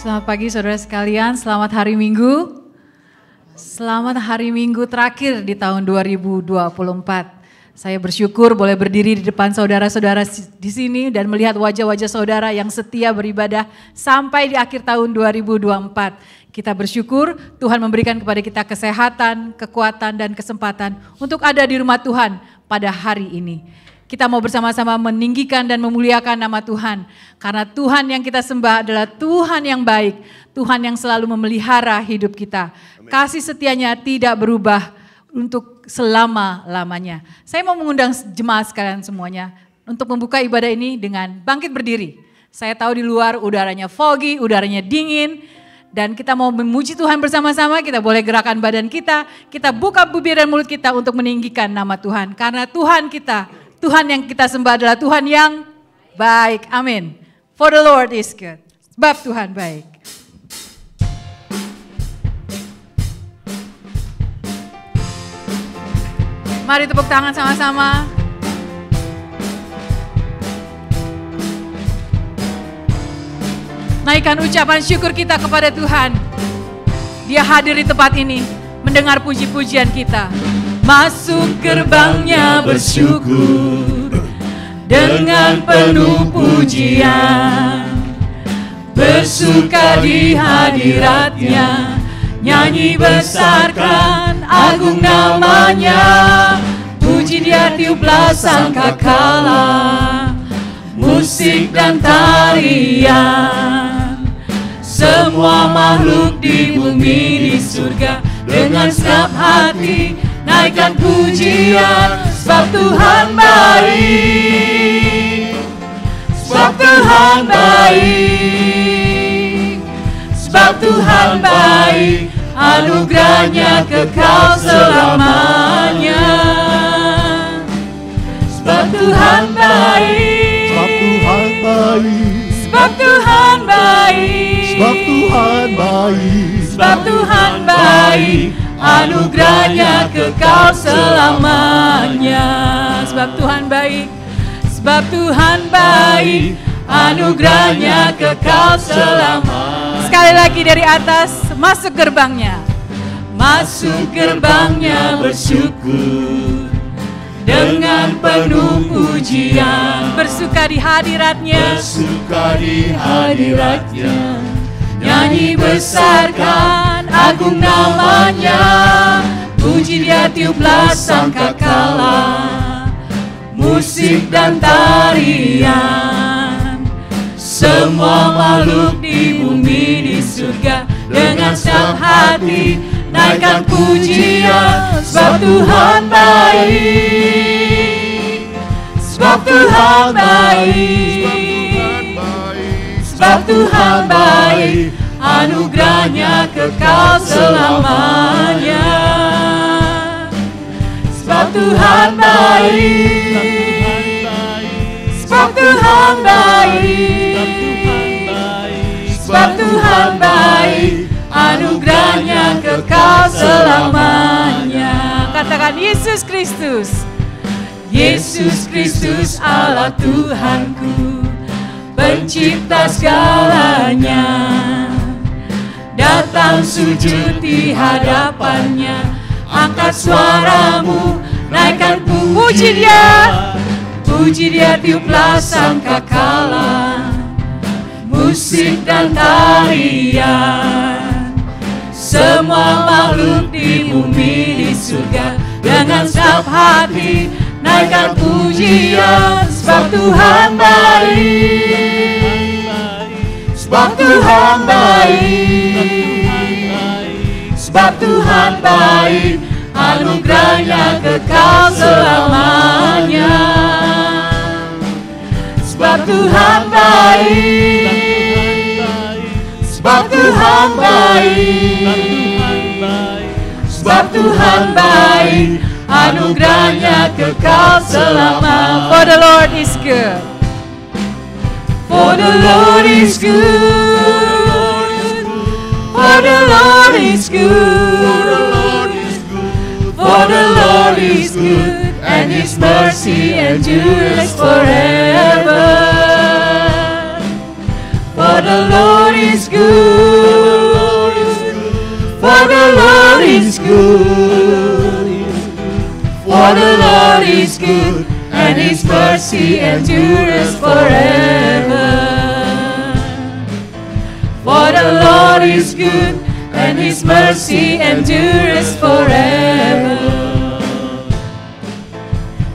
Selamat pagi saudara sekalian, selamat hari Minggu. Selamat hari Minggu terakhir di tahun 2024. Saya bersyukur boleh berdiri di depan saudara-saudara di sini dan melihat wajah-wajah saudara yang setia beribadah sampai di akhir tahun 2024. Kita bersyukur Tuhan memberikan kepada kita kesehatan, kekuatan dan kesempatan untuk ada di rumah Tuhan pada hari ini. Kita mau bersama-sama meninggikan dan memuliakan nama Tuhan. Karena Tuhan yang kita sembah adalah Tuhan yang baik. Tuhan yang selalu memelihara hidup kita. Kasih setianya tidak berubah untuk selama-lamanya. Saya mau mengundang jemaat sekalian semuanya untuk membuka ibadah ini dengan bangkit berdiri. Saya tahu di luar udaranya foggy, udaranya dingin. Dan kita mau memuji Tuhan bersama-sama, kita boleh gerakan badan kita. Kita buka bibir dan mulut kita untuk meninggikan nama Tuhan. Karena Tuhan kita, Tuhan yang kita sembah adalah Tuhan yang baik. Amin. For the Lord is good. Sebab Tuhan baik. Mari tepuk tangan sama-sama. Naikkan ucapan syukur kita kepada Tuhan. Dia hadir di tempat ini, mendengar puji-pujian kita. Masuk gerbangnya bersyukur dengan penuh pujian, bersuka di hadiratnya, nyanyi besarkan agung namanya, puji dia tiuplah sangkakala, musik dan tarian, semua makhluk di bumi di surga dengan segenap hati naikkan pujian, sebab Tuhan baik, sebab Tuhan baik, sebab Tuhan baik, anugerahnya kekal selamanya, sebab Tuhan baik, sebab Tuhan baik, sebab Tuhan baik, sebab Tuhan baik, sebab Tuhan baik, anugerahnya kekal selamanya. Sebab Tuhan baik, sebab Tuhan baik, anugerahnya kekal selamanya. Sekali lagi dari atas, masuk gerbangnya. Masuk gerbangnya bersyukur dengan penuh pujian, bersuka di hadiratnya, bersuka di hadiratnya, nyanyi besarkan agung namanya, puji dia tiuplah sangkakala, musik dan tarian, semua makhluk di bumi di surga dengan segenap hati naikkan pujian, sebab Tuhan baik, sebab Tuhan baik, sebab Tuhan baik, anugerahnya kekal selamanya. Sebab Tuhan baik, sebab Tuhan baik, sebab Tuhan baik, anugerahnya kekal selamanya. Katakan Yesus Kristus, Yesus Kristus Allah Tuhanku, pencipta segalanya, datang sujud di hadapannya, angkat suaramu, naikkan puji dia tiuplah sangkakala, musik dan tarian, semua makhluk di bumi di surga dengan segenap hati naikkan pujian, sebab Tuhan baik, sebab Tuhan baik, sebab Tuhan baik, anugerahnya kekal selamanya. Sebab Tuhan baik, sebab Tuhan baik, sebab Tuhan baik, anugerahnya kekal selama. For the Lord is good, for the Lord is good, for the Lord is good, for the Lord is good, and His mercy endures forever. For the Lord is good. is good, and His mercy endures forever. For the Lord is good, and His mercy endures forever.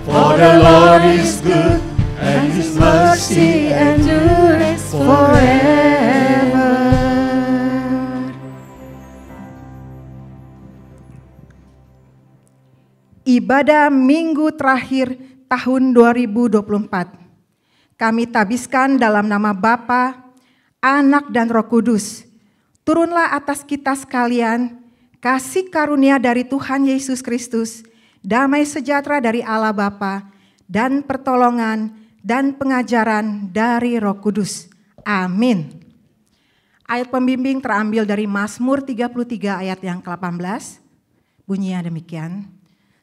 For the Lord is good, and His mercy endures forever. Ibadah minggu terakhir tahun 2024 kami tabiskan dalam nama Bapa, Anak dan Roh Kudus. Turunlah atas kita sekalian kasih karunia dari Tuhan Yesus Kristus, damai sejahtera dari Allah Bapa, dan pertolongan dan pengajaran dari Roh Kudus. Amin. Ayat pembimbing terambil dari Mazmur 33 ayat yang ke-18. Bunyinya demikian.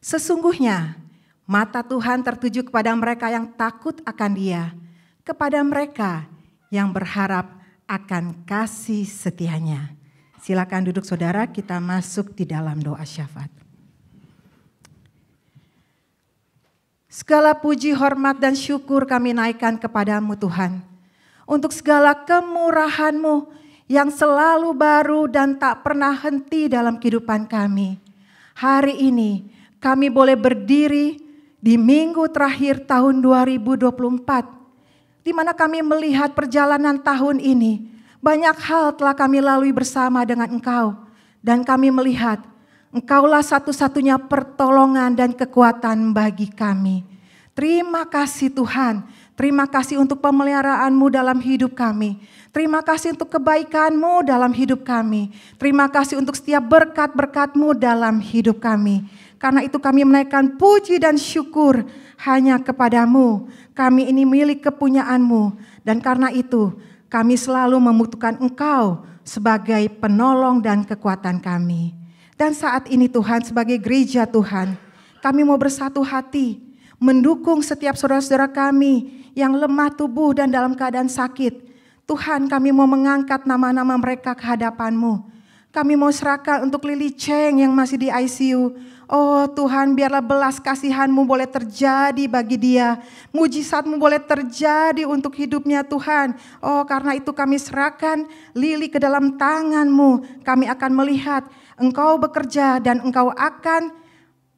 Sesungguhnya mata Tuhan tertuju kepada mereka yang takut akan Dia, kepada mereka yang berharap akan kasih setianya. Silakan duduk saudara, kita masuk di dalam doa syafaat. Segala puji, hormat dan syukur kami naikkan kepadamu Tuhan. Untuk segala kemurahan-Mu yang selalu baru dan tak pernah henti dalam kehidupan kami. Hari ini kami boleh berdiri di minggu terakhir tahun 2024, di mana kami melihat perjalanan tahun ini. Banyak hal telah kami lalui bersama dengan Engkau, dan kami melihat Engkaulah satu-satunya pertolongan dan kekuatan bagi kami. Terima kasih Tuhan, terima kasih untuk pemeliharaan-Mu dalam hidup kami. Terima kasih untuk kebaikan-Mu dalam hidup kami. Terima kasih untuk setiap berkat-berkat-Mu dalam hidup kami. Karena itu kami menaikkan puji dan syukur hanya kepadamu. Kami ini milik kepunyaan-Mu. Dan karena itu kami selalu membutuhkan Engkau sebagai penolong dan kekuatan kami. Dan saat ini Tuhan, sebagai gereja Tuhan, kami mau bersatu hati mendukung setiap saudara-saudara kami yang lemah tubuh dan dalam keadaan sakit. Tuhan, kami mau mengangkat nama-nama mereka ke hadapan-Mu. Kami mau serahkan untuk Lily Cheng yang masih di ICU. Oh Tuhan, biarlah belas kasihan-Mu boleh terjadi bagi dia. Mujizat-Mu boleh terjadi untuk hidupnya Tuhan. Oh karena itu kami serahkan Lily ke dalam tangan-Mu. Kami akan melihat Engkau bekerja dan Engkau akan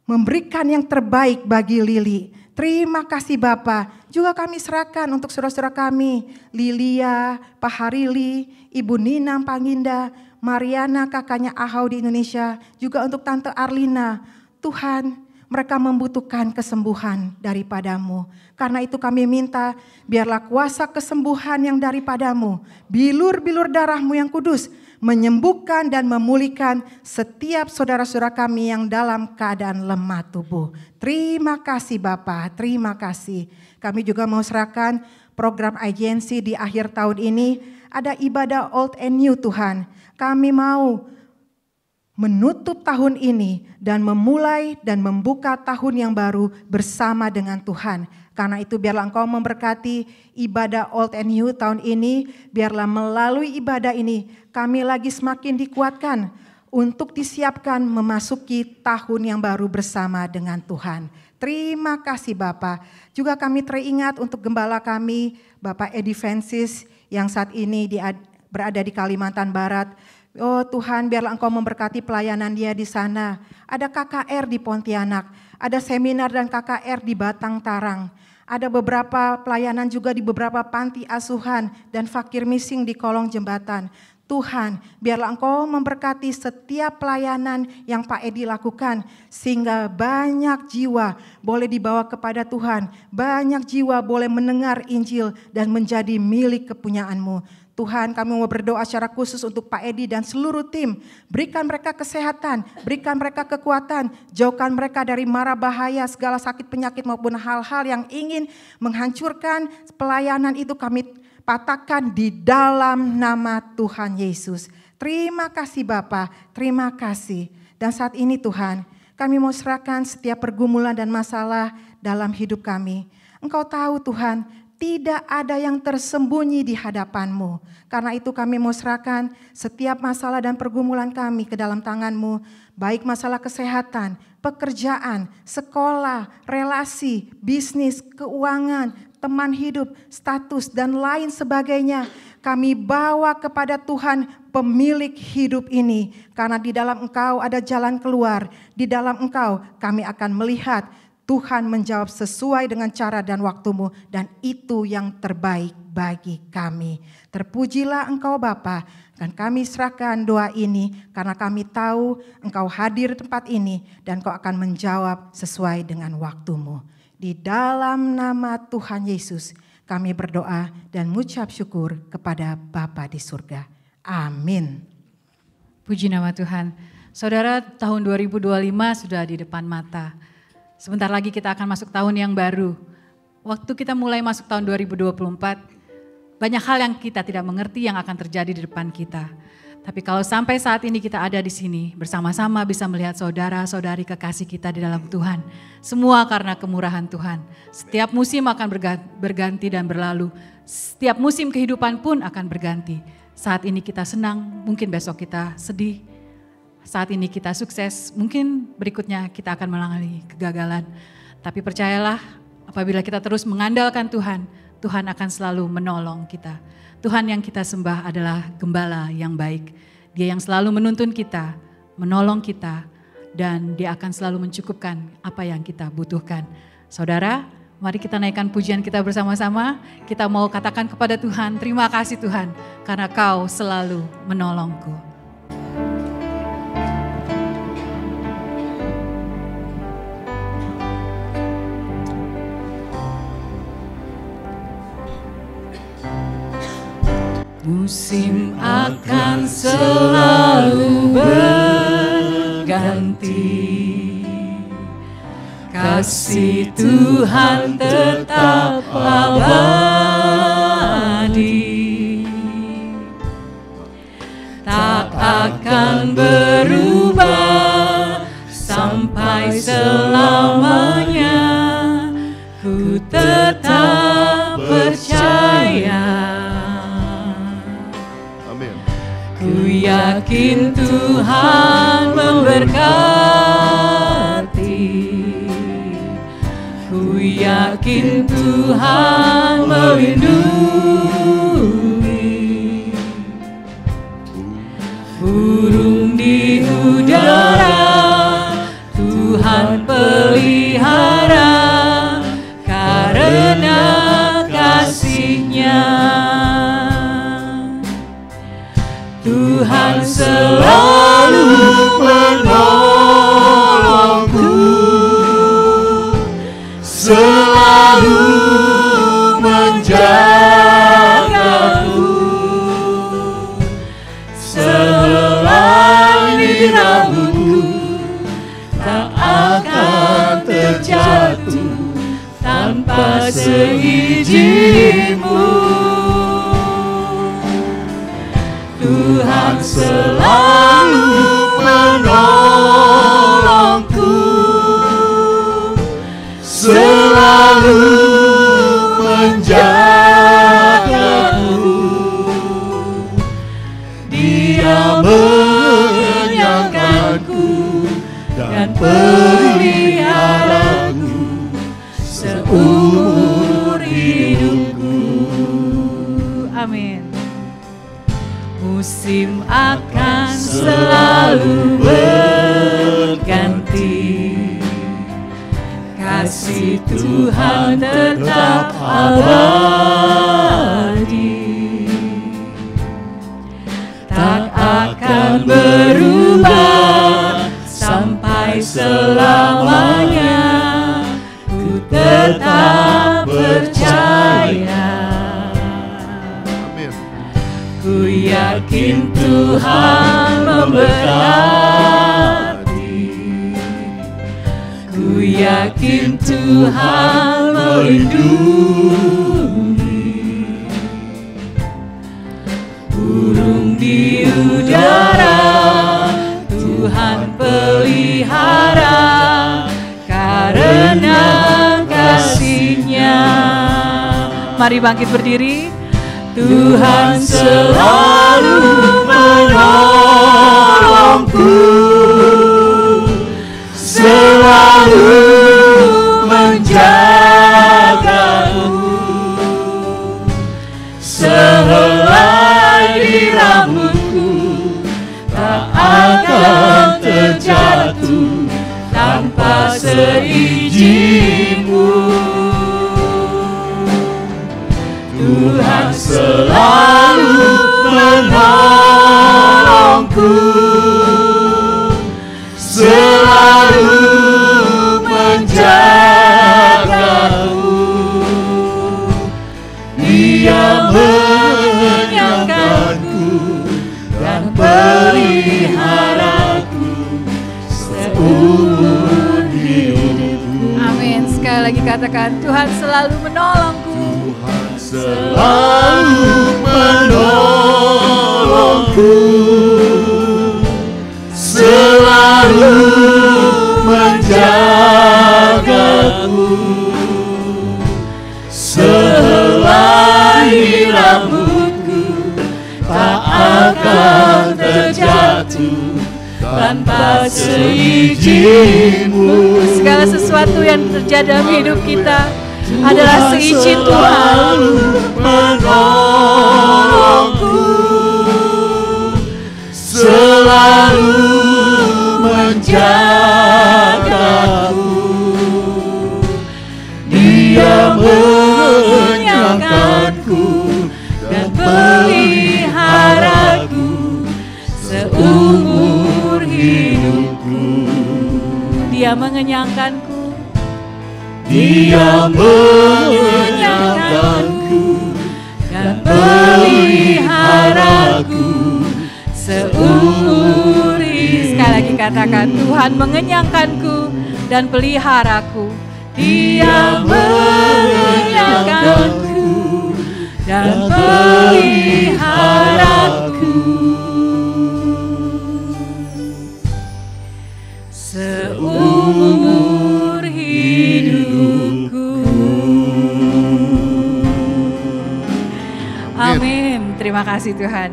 memberikan yang terbaik bagi Lily. Terima kasih Bapa. Juga kami serahkan untuk saudara-saudara kami. Lilia, Pak Harili, Ibu Nina Panginda, Mariana kakaknya Ahau di Indonesia, juga untuk Tante Arlina. Tuhan, mereka membutuhkan kesembuhan daripada-Mu. Karena itu kami minta, biarlah kuasa kesembuhan yang daripada-Mu, bilur-bilur darah-Mu yang kudus, menyembuhkan dan memulihkan setiap saudara-saudara kami yang dalam keadaan lemah tubuh. Terima kasih Bapa, terima kasih. Kami juga mau serahkan program agensi di akhir tahun ini, ada ibadah old and new Tuhan. Kami mau menutup tahun ini dan memulai dan membuka tahun yang baru bersama dengan Tuhan. Karena itu biarlah Engkau memberkati ibadah old and new tahun ini. Biarlah melalui ibadah ini kami lagi semakin dikuatkan untuk disiapkan memasuki tahun yang baru bersama dengan Tuhan. Terima kasih Bapa. Juga kami teringat untuk gembala kami Bapak Edi Francis yang saat ini berada di Kalimantan Barat. Oh Tuhan, biarlah Engkau memberkati pelayanan dia di sana. Ada KKR di Pontianak, ada seminar dan KKR di Batang Tarang. Ada beberapa pelayanan juga di beberapa panti asuhan dan fakir mising di kolong jembatan. Tuhan, biarlah Engkau memberkati setiap pelayanan yang Pak Edi lakukan, sehingga banyak jiwa boleh dibawa kepada Tuhan, banyak jiwa boleh mendengar Injil dan menjadi milik kepunyaan-Mu. Tuhan, kami mau berdoa secara khusus untuk Pak Edi dan seluruh tim. Berikan mereka kesehatan, berikan mereka kekuatan, jauhkan mereka dari mara bahaya, segala sakit penyakit maupun hal-hal yang ingin menghancurkan pelayanan itu kami patahkan di dalam nama Tuhan Yesus. Terima kasih Bapa, terima kasih. Dan saat ini Tuhan, kami mau serahkan setiap pergumulan dan masalah dalam hidup kami. Engkau tahu Tuhan, tidak ada yang tersembunyi di hadapan-Mu. Karena itu kami mau serahkan setiap masalah dan pergumulan kami ke dalam tangan-Mu. Baik masalah kesehatan, pekerjaan, sekolah, relasi, bisnis, keuangan, teman hidup, status, dan lain sebagainya. Kami bawa kepada Tuhan pemilik hidup ini. Karena di dalam Engkau ada jalan keluar. Di dalam Engkau kami akan melihat Tuhan menjawab sesuai dengan cara dan waktu-Mu. Dan itu yang terbaik bagi kami. Terpujilah Engkau Bapa. Dan kami serahkan doa ini karena kami tahu Engkau hadir di tempat ini. Dan Engkau akan menjawab sesuai dengan waktu-Mu. Di dalam nama Tuhan Yesus kami berdoa dan mengucap syukur kepada Bapa di surga. Amin. Puji nama Tuhan. Saudara, tahun 2025 sudah di depan mata. Sebentar lagi kita akan masuk tahun yang baru. Waktu kita mulai masuk tahun 2024, banyak hal yang kita tidak mengerti yang akan terjadi di depan kita. Tapi kalau sampai saat ini kita ada di sini bersama-sama bisa melihat saudara-saudari kekasih kita di dalam Tuhan. Semua karena kemurahan Tuhan. Setiap musim akan berganti dan berlalu. Setiap musim kehidupan pun akan berganti. Saat ini kita senang, mungkin besok kita sedih. Saat ini kita sukses, mungkin berikutnya kita akan mengalami kegagalan. Tapi percayalah, apabila kita terus mengandalkan Tuhan, Tuhan akan selalu menolong kita. Tuhan yang kita sembah adalah gembala yang baik. Dia yang selalu menuntun kita, menolong kita, dan Dia akan selalu mencukupkan apa yang kita butuhkan. Saudara, mari kita naikkan pujian kita bersama-sama. Kita mau katakan kepada Tuhan, terima kasih Tuhan, karena Kau selalu menolongku. Musim akan selalu berganti, kasih Tuhan tetap abadi, tak akan berubah sampai selamanya. Ku tetap percaya. Ku yakin Tuhan memberkati, ku yakin Tuhan melindungi. Burung di udara Tuhan pelihara, karena kasih-Nya Tuhan selalu menolongku, selalu menjagaku, sehelai rambutku tak akan terjatuh tanpa seizin-Mu. Tuhan selalu menolongku, selalu menjagaku. Dia menyangkanku dan peliharaku seumur hidupku. Amin. Musim akan selalu berganti, kasih Tuhan tetap abadi, tak akan berubah sampai selamanya. Ku tetap percaya. Ku yakin Tuhan memberkati, ku yakin Tuhan melindungi. Burung di udara Tuhan pelihara, karena kasih-Nya. Mari bangkit berdiri. Tuhan selalu menolongku, selalu seizin-Mu. Tuhan selalu menolongku, selalu menjagaku. Dia mengenyangkanku dan peliharaku seumur hidupku. Amin. Sekali lagi katakan, Tuhan selalu menolongku. Tuhan selalu menolongku, selalu menjagaku. Sehelai rambutku tak akan terjatuh tanpa seizin-Mu. Segala sesuatu yang terjadi dalam hidup kita adalah seizin Tuhan. Menolongku, selalu menjagaku. Dia mengenyangkanku dan peliharaku seumur hidupku. Dia mengenyangkanku. Dia mengenyangkanku dan peliharaku seumur hidupku. Sekali lagi katakan, Tuhan mengenyangkanku dan peliharaku. Dia mengenyangkanku dan peliharaku seumur hidupku. Amin. Terima kasih Tuhan.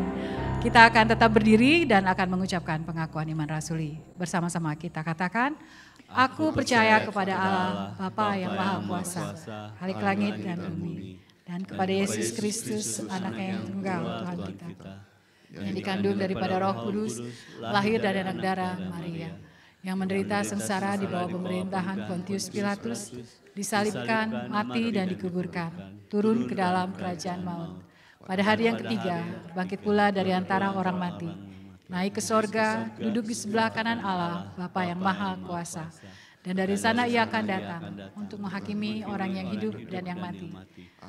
Kita akan tetap berdiri dan akan mengucapkan pengakuan iman rasuli. Bersama-sama kita katakan, aku percaya kepada Allah, Bapa yang Maha Kuasa, Khalik langit dan bumi, dan kepada Yesus Kristus, Anaknya yang tunggal, Tuhan kita, yang dikandung daripada Roh Kudus, lahir dari anak darah Maria, yang menderita sengsara di bawah pemerintahan Pontius Pilatus, disalibkan, mati dan dikuburkan, turun ke dalam kerajaan maut. Pada hari yang ketiga, bangkit pula dari antara orang mati, naik ke sorga, duduk di sebelah kanan Allah, Bapa yang Maha Kuasa. Dan dari sana ia akan datang untuk menghakimi orang yang hidup dan yang mati.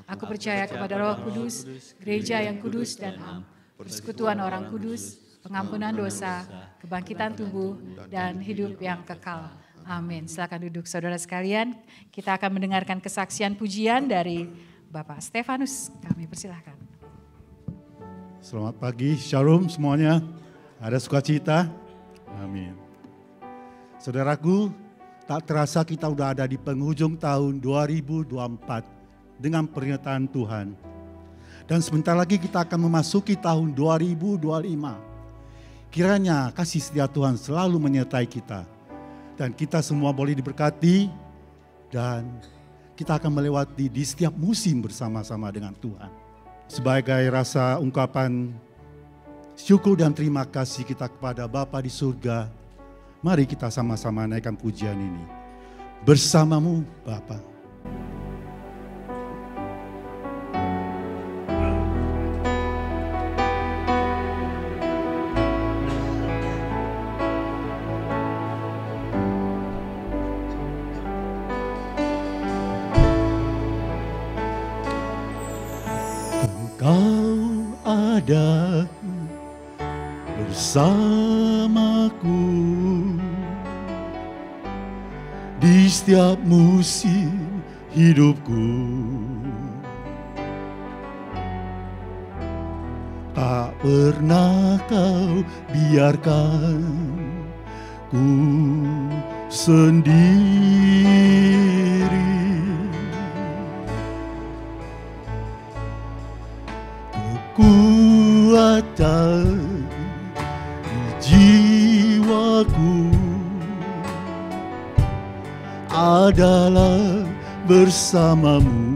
Aku percaya kepada Roh Kudus, gereja yang kudus dan am, persekutuan orang kudus, pengampunan dosa, kebangkitan tubuh, dan hidup yang kekal. Amin. Silakan duduk saudara sekalian. Kita akan mendengarkan kesaksian pujian dari Bapak Stefanus. Kami persilahkan. Selamat pagi, shalom semuanya. Ada sukacita? Amin. Saudaraku, tak terasa kita udah ada di penghujung tahun 2024 dengan pernyataan Tuhan. Dan sebentar lagi kita akan memasuki tahun 2025. Kiranya kasih setia Tuhan selalu menyertai kita. Dan kita semua boleh diberkati dan kita akan melewati di setiap musim bersama-sama dengan Tuhan. Sebagai rasa ungkapan syukur dan terima kasih kita kepada Bapa di surga, mari kita sama-sama naikkan pujian ini. Bersamamu Bapa. Engkau ada bersamaku di setiap musim hidupku. Tak pernah kau biarkan ku sendiri. Kekuatan di jiwaku adalah bersamamu.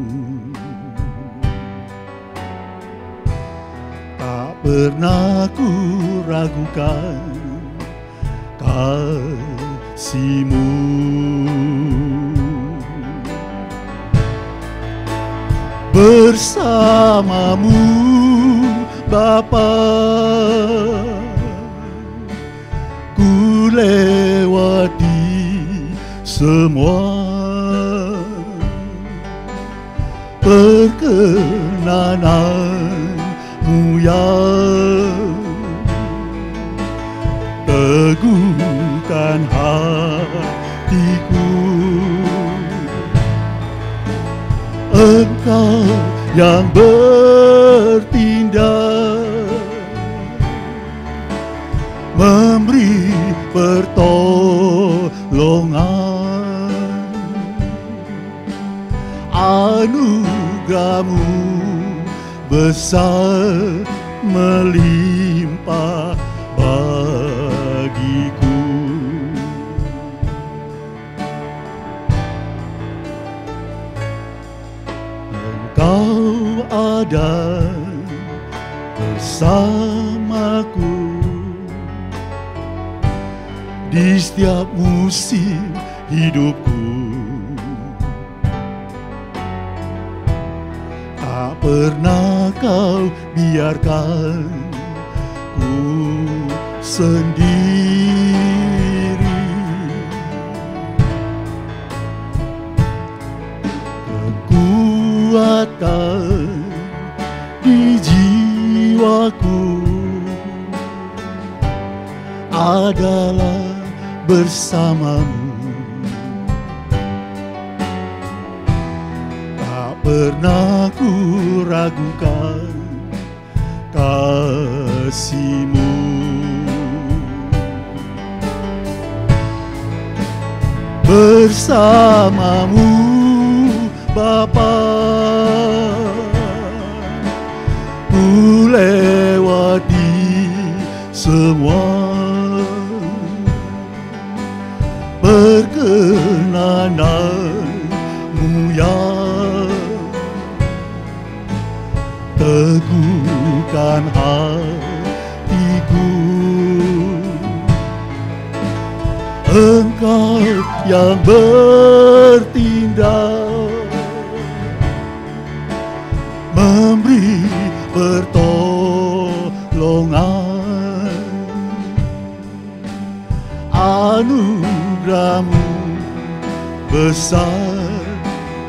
Tak pernah ku ragukan kasih-Mu. bersamamu Bapa. Ku lewati semua perkenananmu yang teguhkan hatiku. Engkau yang bertindak memberi pertolongan, anugerahmu besar melimpah bagiku. Engkau ada bersamaku di setiap musim hidupku. Tak pernah kau biarkan ku sendiri. Kekuatan di jiwaku adalah bersamamu. Tak pernah ku ragukan kasih-Mu. Bersamamu Bapa, ku lewati semua perkenananmu yang teguhkan hatiku. Engkau yang bertindak memberi pertolongan, anugerahmu besar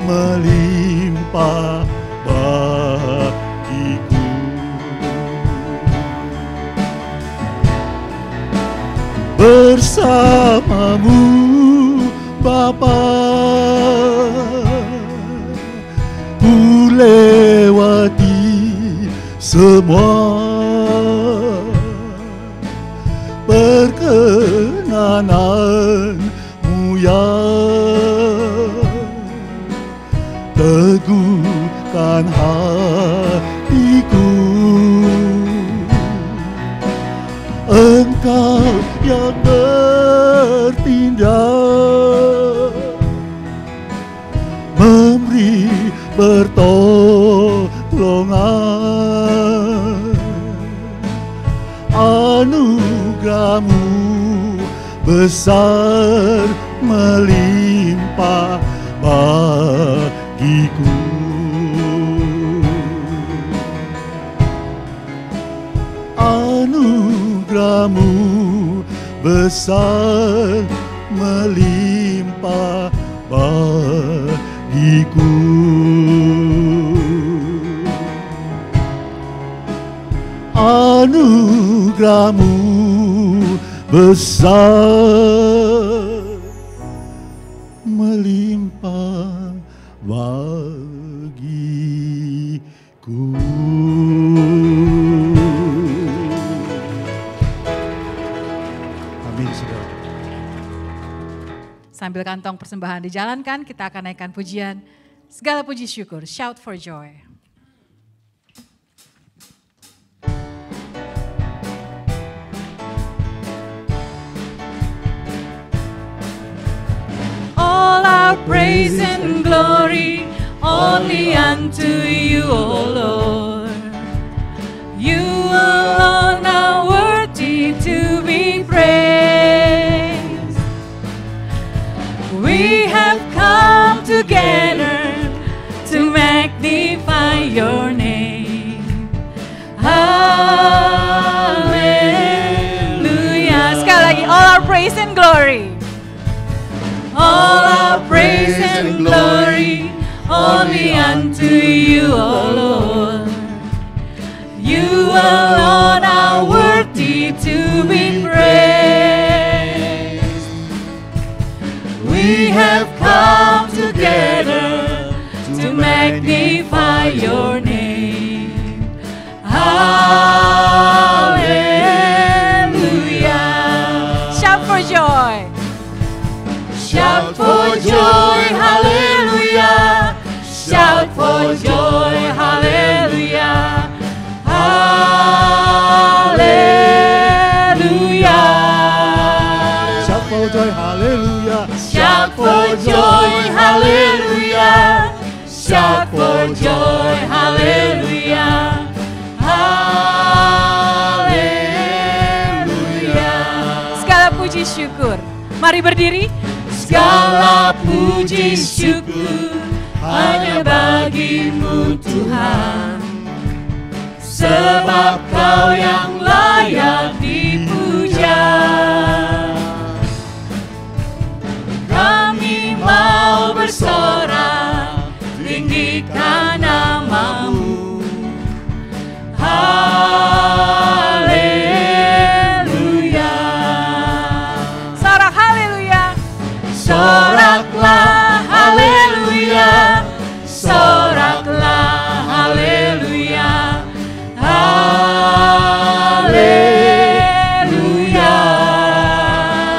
melimpah bagiku. Bersamamu Bapa, ku lewati semua perkenananmu yang teguhkan hatiku. Engkau yang bertindak memberi pertolongan, anugerahmu besar melimpah bagiku. Anugerahmu besar melimpah bagiku. Anugerahmu besar melimpah bagiku. Amin, saudara. Sambil kantong persembahan dijalankan, kita akan naikkan pujian. Segala puji syukur, shout for joy. All our praise and glory only unto you, O Lord. You alone are worthy to be praised. We have come together to magnify your name. Hallelujah. Sekali lagi, all our praise and glory. All our praise and glory only unto you, O Lord. You alone are worthy to be praised. We have come together to magnify your name. Hallelujah. Shout for joy. Shout for joy, hallelujah. Shout for joy, hallelujah. Hallelujah. Shout for joy, hallelujah. Shout for joy, hallelujah. Shout for joy, hallelujah. Hallelujah. Segala puji syukur. Mari berdiri. Segala puji syukur hanya bagimu Tuhan, sebab Kau yang layak dipuja. Kami mau bersorak, tinggikan nama-Mu. Haleluya. Sorak haleluya. Soraklah haleluya, soraklah haleluya, haleluya.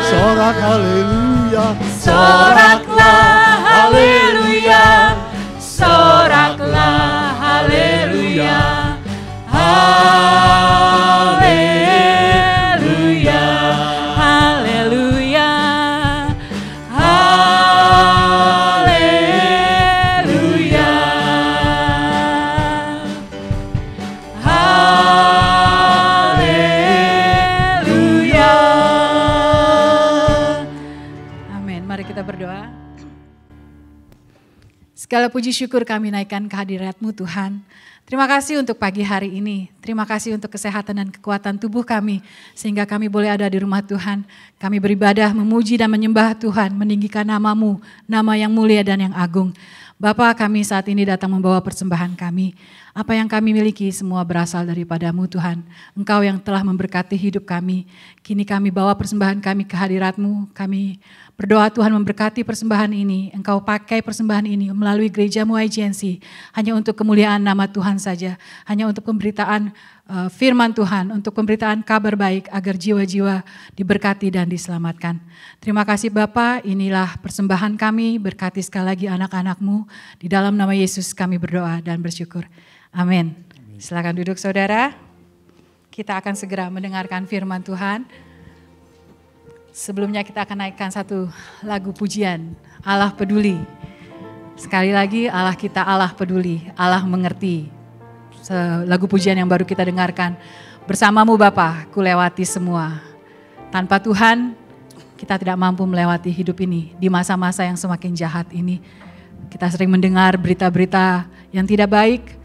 Sorak haleluya. Soraklah haleluya, soraklah haleluya, haleluya, haleluya. Haleluya. Haleluya. Amin. Mari kita berdoa. Segala puji syukur kami naikkan kehadirat-Mu Tuhan. Terima kasih untuk pagi hari ini. Terima kasih untuk kesehatan dan kekuatan tubuh kami. Sehingga kami boleh ada di rumah Tuhan. Kami beribadah, memuji dan menyembah Tuhan. Meninggikan nama-Mu, nama yang mulia dan yang agung. Bapa, kami saat ini datang membawa persembahan kami. Apa yang kami miliki semua berasal daripada-Mu Tuhan. Engkau yang telah memberkati hidup kami. Kini kami bawa persembahan kami ke hadirat-Mu. Kami berdoa Tuhan memberkati persembahan ini. Engkau pakai persembahan ini melalui gereja-Mu IGNC. Hanya untuk kemuliaan nama Tuhan saja. Hanya untuk pemberitaan firman Tuhan. Untuk pemberitaan kabar baik agar jiwa-jiwa diberkati dan diselamatkan. Terima kasih Bapa, inilah persembahan kami. Berkati sekali lagi anak-anak-Mu. Di dalam nama Yesus kami berdoa dan bersyukur. Amin. Silakan duduk saudara. Kita akan segera mendengarkan firman Tuhan. Sebelumnya kita akan naikkan satu lagu pujian, Allah peduli. Sekali lagi, Allah kita Allah peduli, Allah mengerti. Lagu pujian yang baru kita dengarkan. Bersamamu Bapa, ku lewati semua. Tanpa Tuhan, kita tidak mampu melewati hidup ini. Di masa-masa yang semakin jahat ini, kita sering mendengar berita-berita yang tidak baik.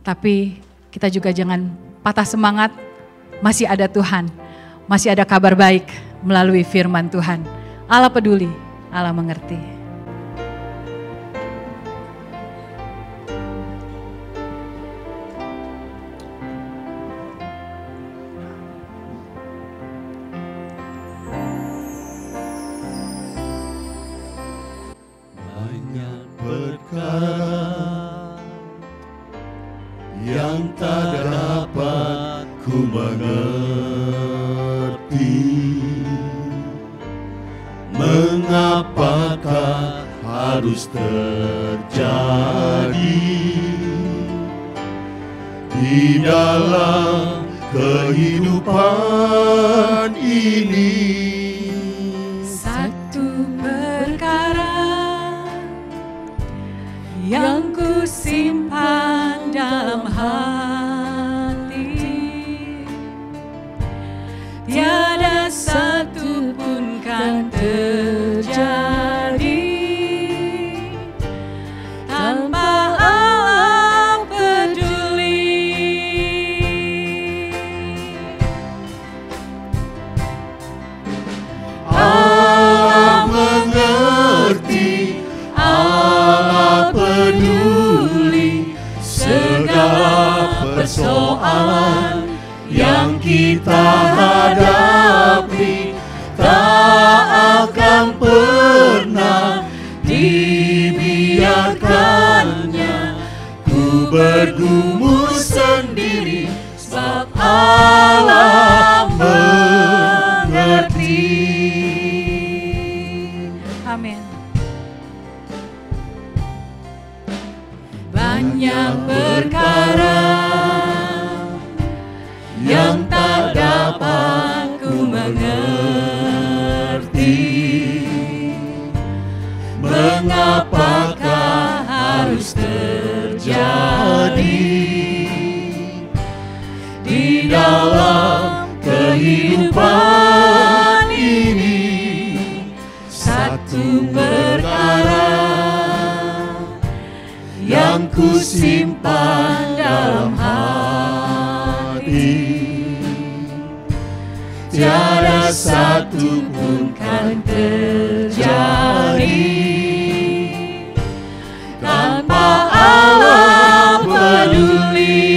Tapi kita juga jangan patah semangat, masih ada Tuhan. Masih ada kabar baik melalui firman Tuhan. Allah peduli, Allah mengerti. Banyak perkara yang tak dapat ku mengerti. Mengapakah harus terjadi di dalam kehidupan ini? Satu perkara yang ku simpan dalam hati, tiada satu pun kan terjadi tanpa Allah peduli. dibiarkannya. Ku bergumul sendiri sebab Allah mengerti. Amin. Banyak perkara yang tak dapat ku mengerti. Mengapakah harus terjadi di dalam kehidupan ini? Satu perkara yang ku simpan dalam hati, tiada satu pun kan terjadi tanpa Allah peduli.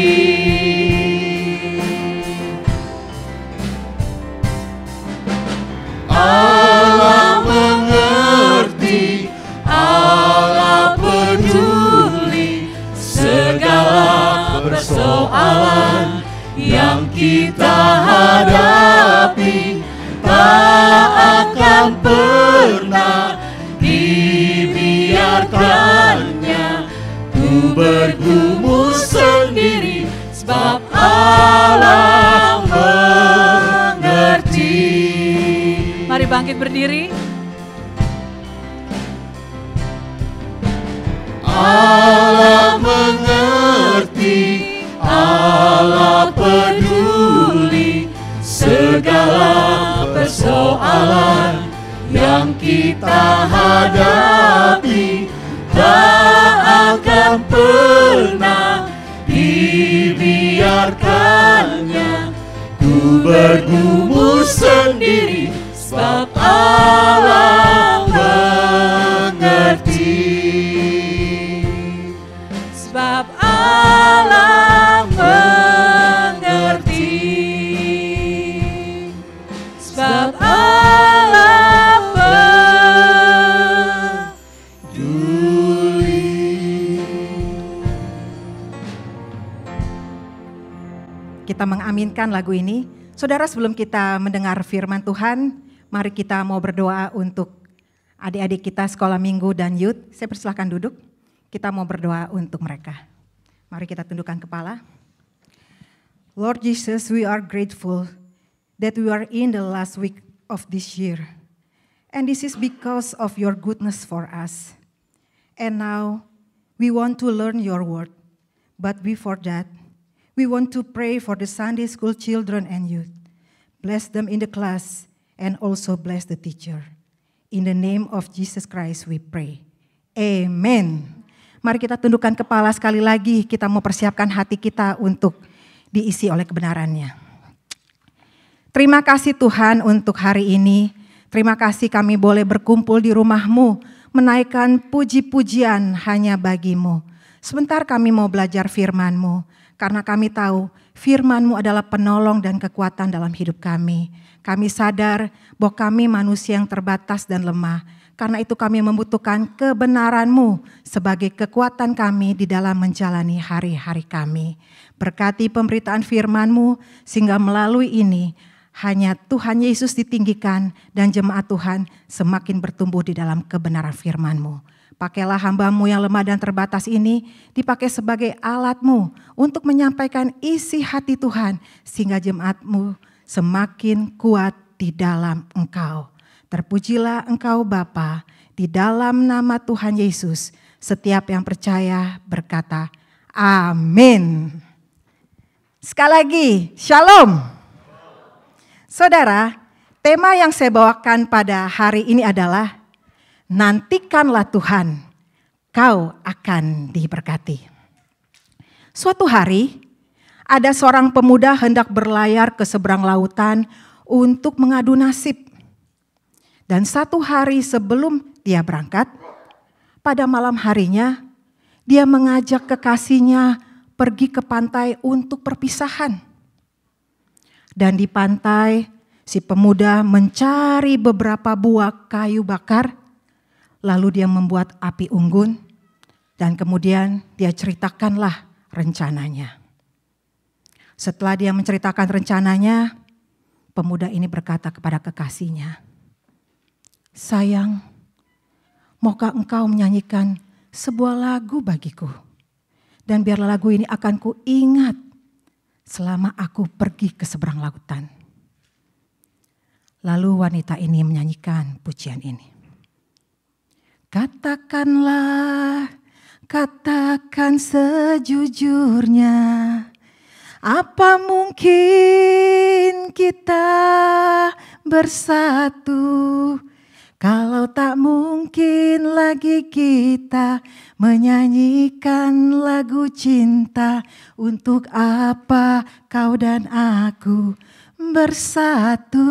Allah mengerti, Allah peduli segala persoalan yang kita hadapi. Tak akan pernah dibiarkannya. Ku bergumul sendiri sebab Allah mengerti. Mari bangkit berdiri. Allah mengerti, Allah peduli segala persoalan yang kita hadapi. Tak akan pernah dibiarkannya. Ku bergumul sendiri sebab Allah mengerti. Sebab Allah mengerti. Sebab Allah peduli. Kita mengaminkan lagu ini. Saudara, sebelum kita mendengar firman Tuhan, mari kita mau berdoa untuk adik-adik kita sekolah minggu dan youth. Saya persilahkan duduk. Kita mau berdoa untuk mereka. Mari kita tundukkan kepala. Lord Jesus, we are grateful that we are in the last week of this year. And this is because of your goodness for us. And now we want to learn your word. But before that, we want to pray for the Sunday school children and youth. Bless them in the class and also bless the teacher. In the name of Jesus Christ we pray. Amen. Mari kita tundukkan kepala sekali lagi. Kita mau persiapkan hati kita untuk diisi oleh kebenarannya. Terima kasih Tuhan untuk hari ini. Terima kasih kami boleh berkumpul di rumah-Mu, menaikkan puji-pujian hanya bagi-Mu. Sebentar kami mau belajar firman-Mu, karena kami tahu firman-Mu adalah penolong dan kekuatan dalam hidup kami. Kami sadar bahwa kami manusia yang terbatas dan lemah. Karena itu kami membutuhkan kebenaran-Mu sebagai kekuatan kami di dalam menjalani hari-hari kami. Berkati pemberitaan firman-Mu sehingga melalui ini hanya Tuhan Yesus ditinggikan dan jemaat Tuhan semakin bertumbuh di dalam kebenaran firman-Mu. Pakailah hamba-Mu yang lemah dan terbatas ini dipakai sebagai alat-Mu untuk menyampaikan isi hati Tuhan sehingga jemaat-Mu semakin kuat di dalam Engkau. Terpujilah Engkau Bapa, di dalam nama Tuhan Yesus, setiap yang percaya berkata, amin. Sekali lagi, shalom. Saudara, tema yang saya bawakan pada hari ini adalah, nantikanlah Tuhan, kau akan diberkati. Suatu hari, ada seorang pemuda hendak berlayar ke seberang lautan untuk mengadu nasib. Dan satu hari sebelum dia berangkat, pada malam harinya, dia mengajak kekasihnya pergi ke pantai untuk perpisahan. Dan di pantai, si pemuda mencari beberapa buah kayu bakar, lalu dia membuat api unggun, Dan kemudian dia ceritakanlah rencananya. Setelah dia menceritakan rencananya, pemuda ini berkata kepada kekasihnya, "Sayang, maukah engkau menyanyikan sebuah lagu bagiku? Dan biarlah lagu ini akan kuingat selama aku pergi ke seberang lautan." Lalu wanita ini menyanyikan pujian ini. Katakanlah, katakan sejujurnya, apa mungkin kita bersatu kalau tak mungkin lagi kita menyanyikan lagu cinta? Untuk apa kau dan aku bersatu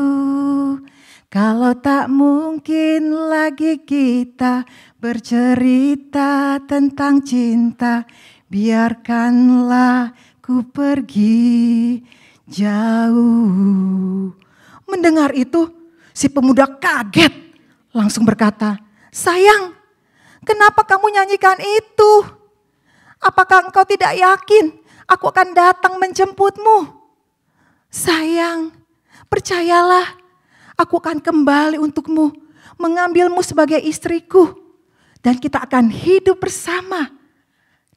kalau tak mungkin lagi kita bercerita tentang cinta? Biarkanlah ku pergi jauh. Mendengar itu, si pemuda kaget, langsung berkata, "Sayang, kenapa kamu nyanyikan itu? Apakah engkau tidak yakin aku akan datang menjemputmu?" "Sayang, percayalah, aku akan kembali untukmu, mengambilmu sebagai istriku, dan kita akan hidup bersama.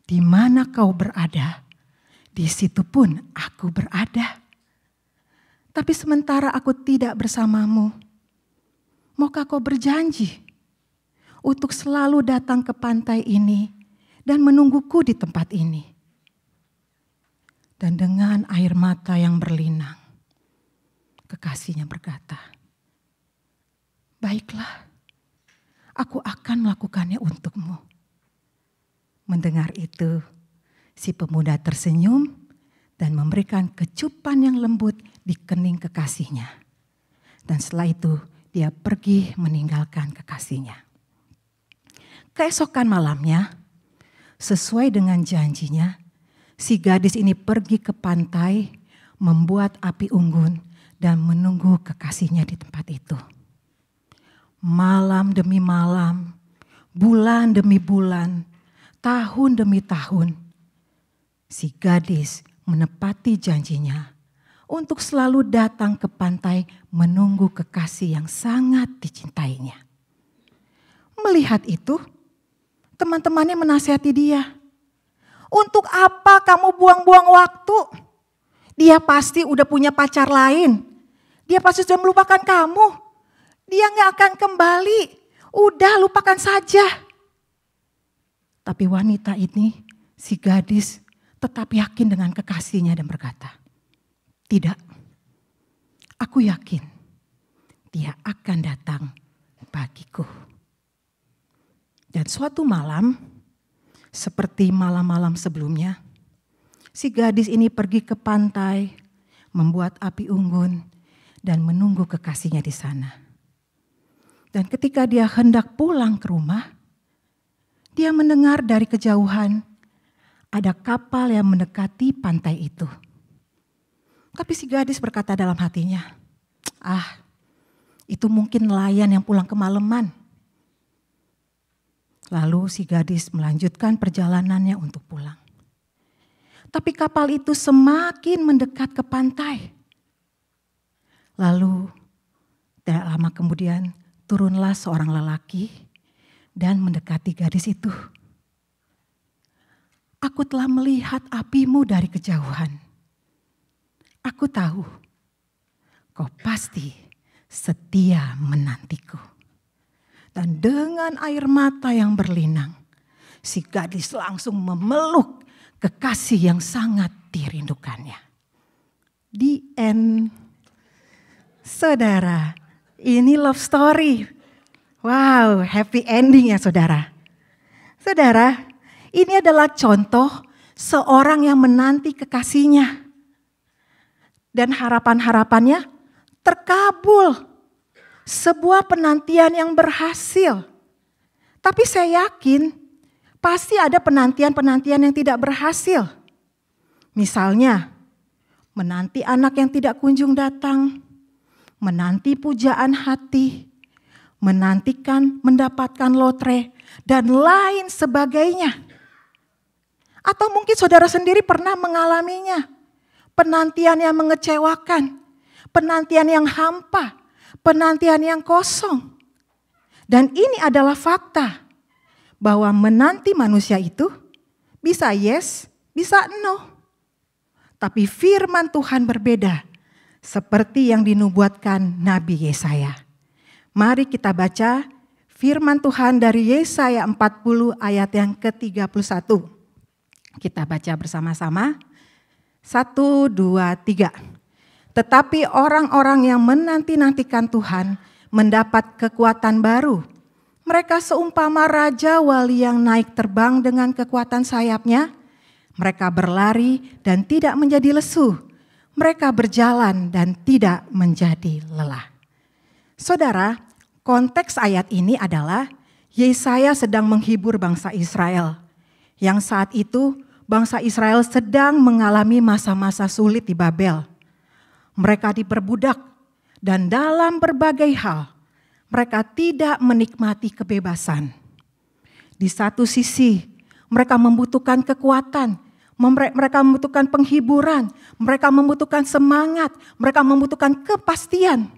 Di mana kau berada, di situ pun aku berada. Tapi sementara aku tidak bersamamu, maukah kau berjanji untuk selalu datang ke pantai ini dan menungguku di tempat ini?" Dan dengan air mata yang berlinang, kekasihnya berkata, "Baiklah, aku akan melakukannya untukmu." Mendengar itu, si pemuda tersenyum dan memberikan kecupan yang lembut di kening kekasihnya. Dan setelah itu dia pergi meninggalkan kekasihnya. Keesokan malamnya, sesuai dengan janjinya, si gadis ini pergi ke pantai, membuat api unggun dan menunggu kekasihnya di tempat itu. Malam demi malam, bulan demi bulan, tahun demi tahun, si gadis menepati janjinya untuk selalu datang ke pantai menunggu kekasih yang sangat dicintainya. Melihat itu, teman-temannya menasihati dia, "Untuk apa kamu buang-buang waktu? Dia pasti udah punya pacar lain. Dia pasti sudah melupakan kamu. Dia gak akan kembali. Udah, lupakan saja." Tapi wanita ini, si gadis, tetap yakin dengan kekasihnya dan berkata, "Tidak, aku yakin dia akan datang bagiku." Dan suatu malam, seperti malam-malam sebelumnya, si gadis ini pergi ke pantai, membuat api unggun, dan menunggu kekasihnya di sana. Dan ketika dia hendak pulang ke rumah, dia mendengar dari kejauhan ada kapal yang mendekati pantai itu. Tapi si gadis berkata dalam hatinya, "Ah, itu mungkin nelayan yang pulang kemalaman." Lalu si gadis melanjutkan perjalanannya untuk pulang. Tapi kapal itu semakin mendekat ke pantai. Lalu tidak lama kemudian turunlah seorang lelaki dan mendekati gadis itu. "Aku telah melihat apimu dari kejauhan. Aku tahu kau pasti setia menantiku." Dan dengan air mata yang berlinang, si gadis langsung memeluk kekasih yang sangat dirindukannya. The end. Saudara, ini love story. Wow, happy ending ya saudara. Saudara, ini adalah contoh seorang yang menanti kekasihnya. Dan harapan-harapannya terkabul. Sebuah penantian yang berhasil. Tapi saya yakin pasti ada penantian-penantian yang tidak berhasil. Misalnya, menanti anak yang tidak kunjung datang, menanti pujaan hati, menantikan mendapatkan lotre, dan lain sebagainya. Atau mungkin saudara sendiri pernah mengalaminya. Penantian yang mengecewakan, penantian yang hampa, penantian yang kosong. Dan ini adalah fakta bahwa menanti manusia itu bisa yes, bisa no. Tapi firman Tuhan berbeda seperti yang dinubuatkan Nabi Yesaya. Mari kita baca firman Tuhan dari Yesaya 40 ayat yang ke-31. Kita baca bersama-sama. 1, 2, 3. Tetapi orang-orang yang menanti-nantikan Tuhan mendapat kekuatan baru. Mereka seumpama raja wali yang naik terbang dengan kekuatan sayapnya. Mereka berlari dan tidak menjadi lesu. Mereka berjalan dan tidak menjadi lelah. Saudara, konteks ayat ini adalah Yesaya sedang menghibur bangsa Israel. Yang saat itu bangsa Israel sedang mengalami masa-masa sulit di Babel. Mereka diperbudak dan dalam berbagai hal mereka tidak menikmati kebebasan. Di satu sisi mereka membutuhkan kekuatan, mereka membutuhkan penghiburan, mereka membutuhkan semangat, mereka membutuhkan kepastian.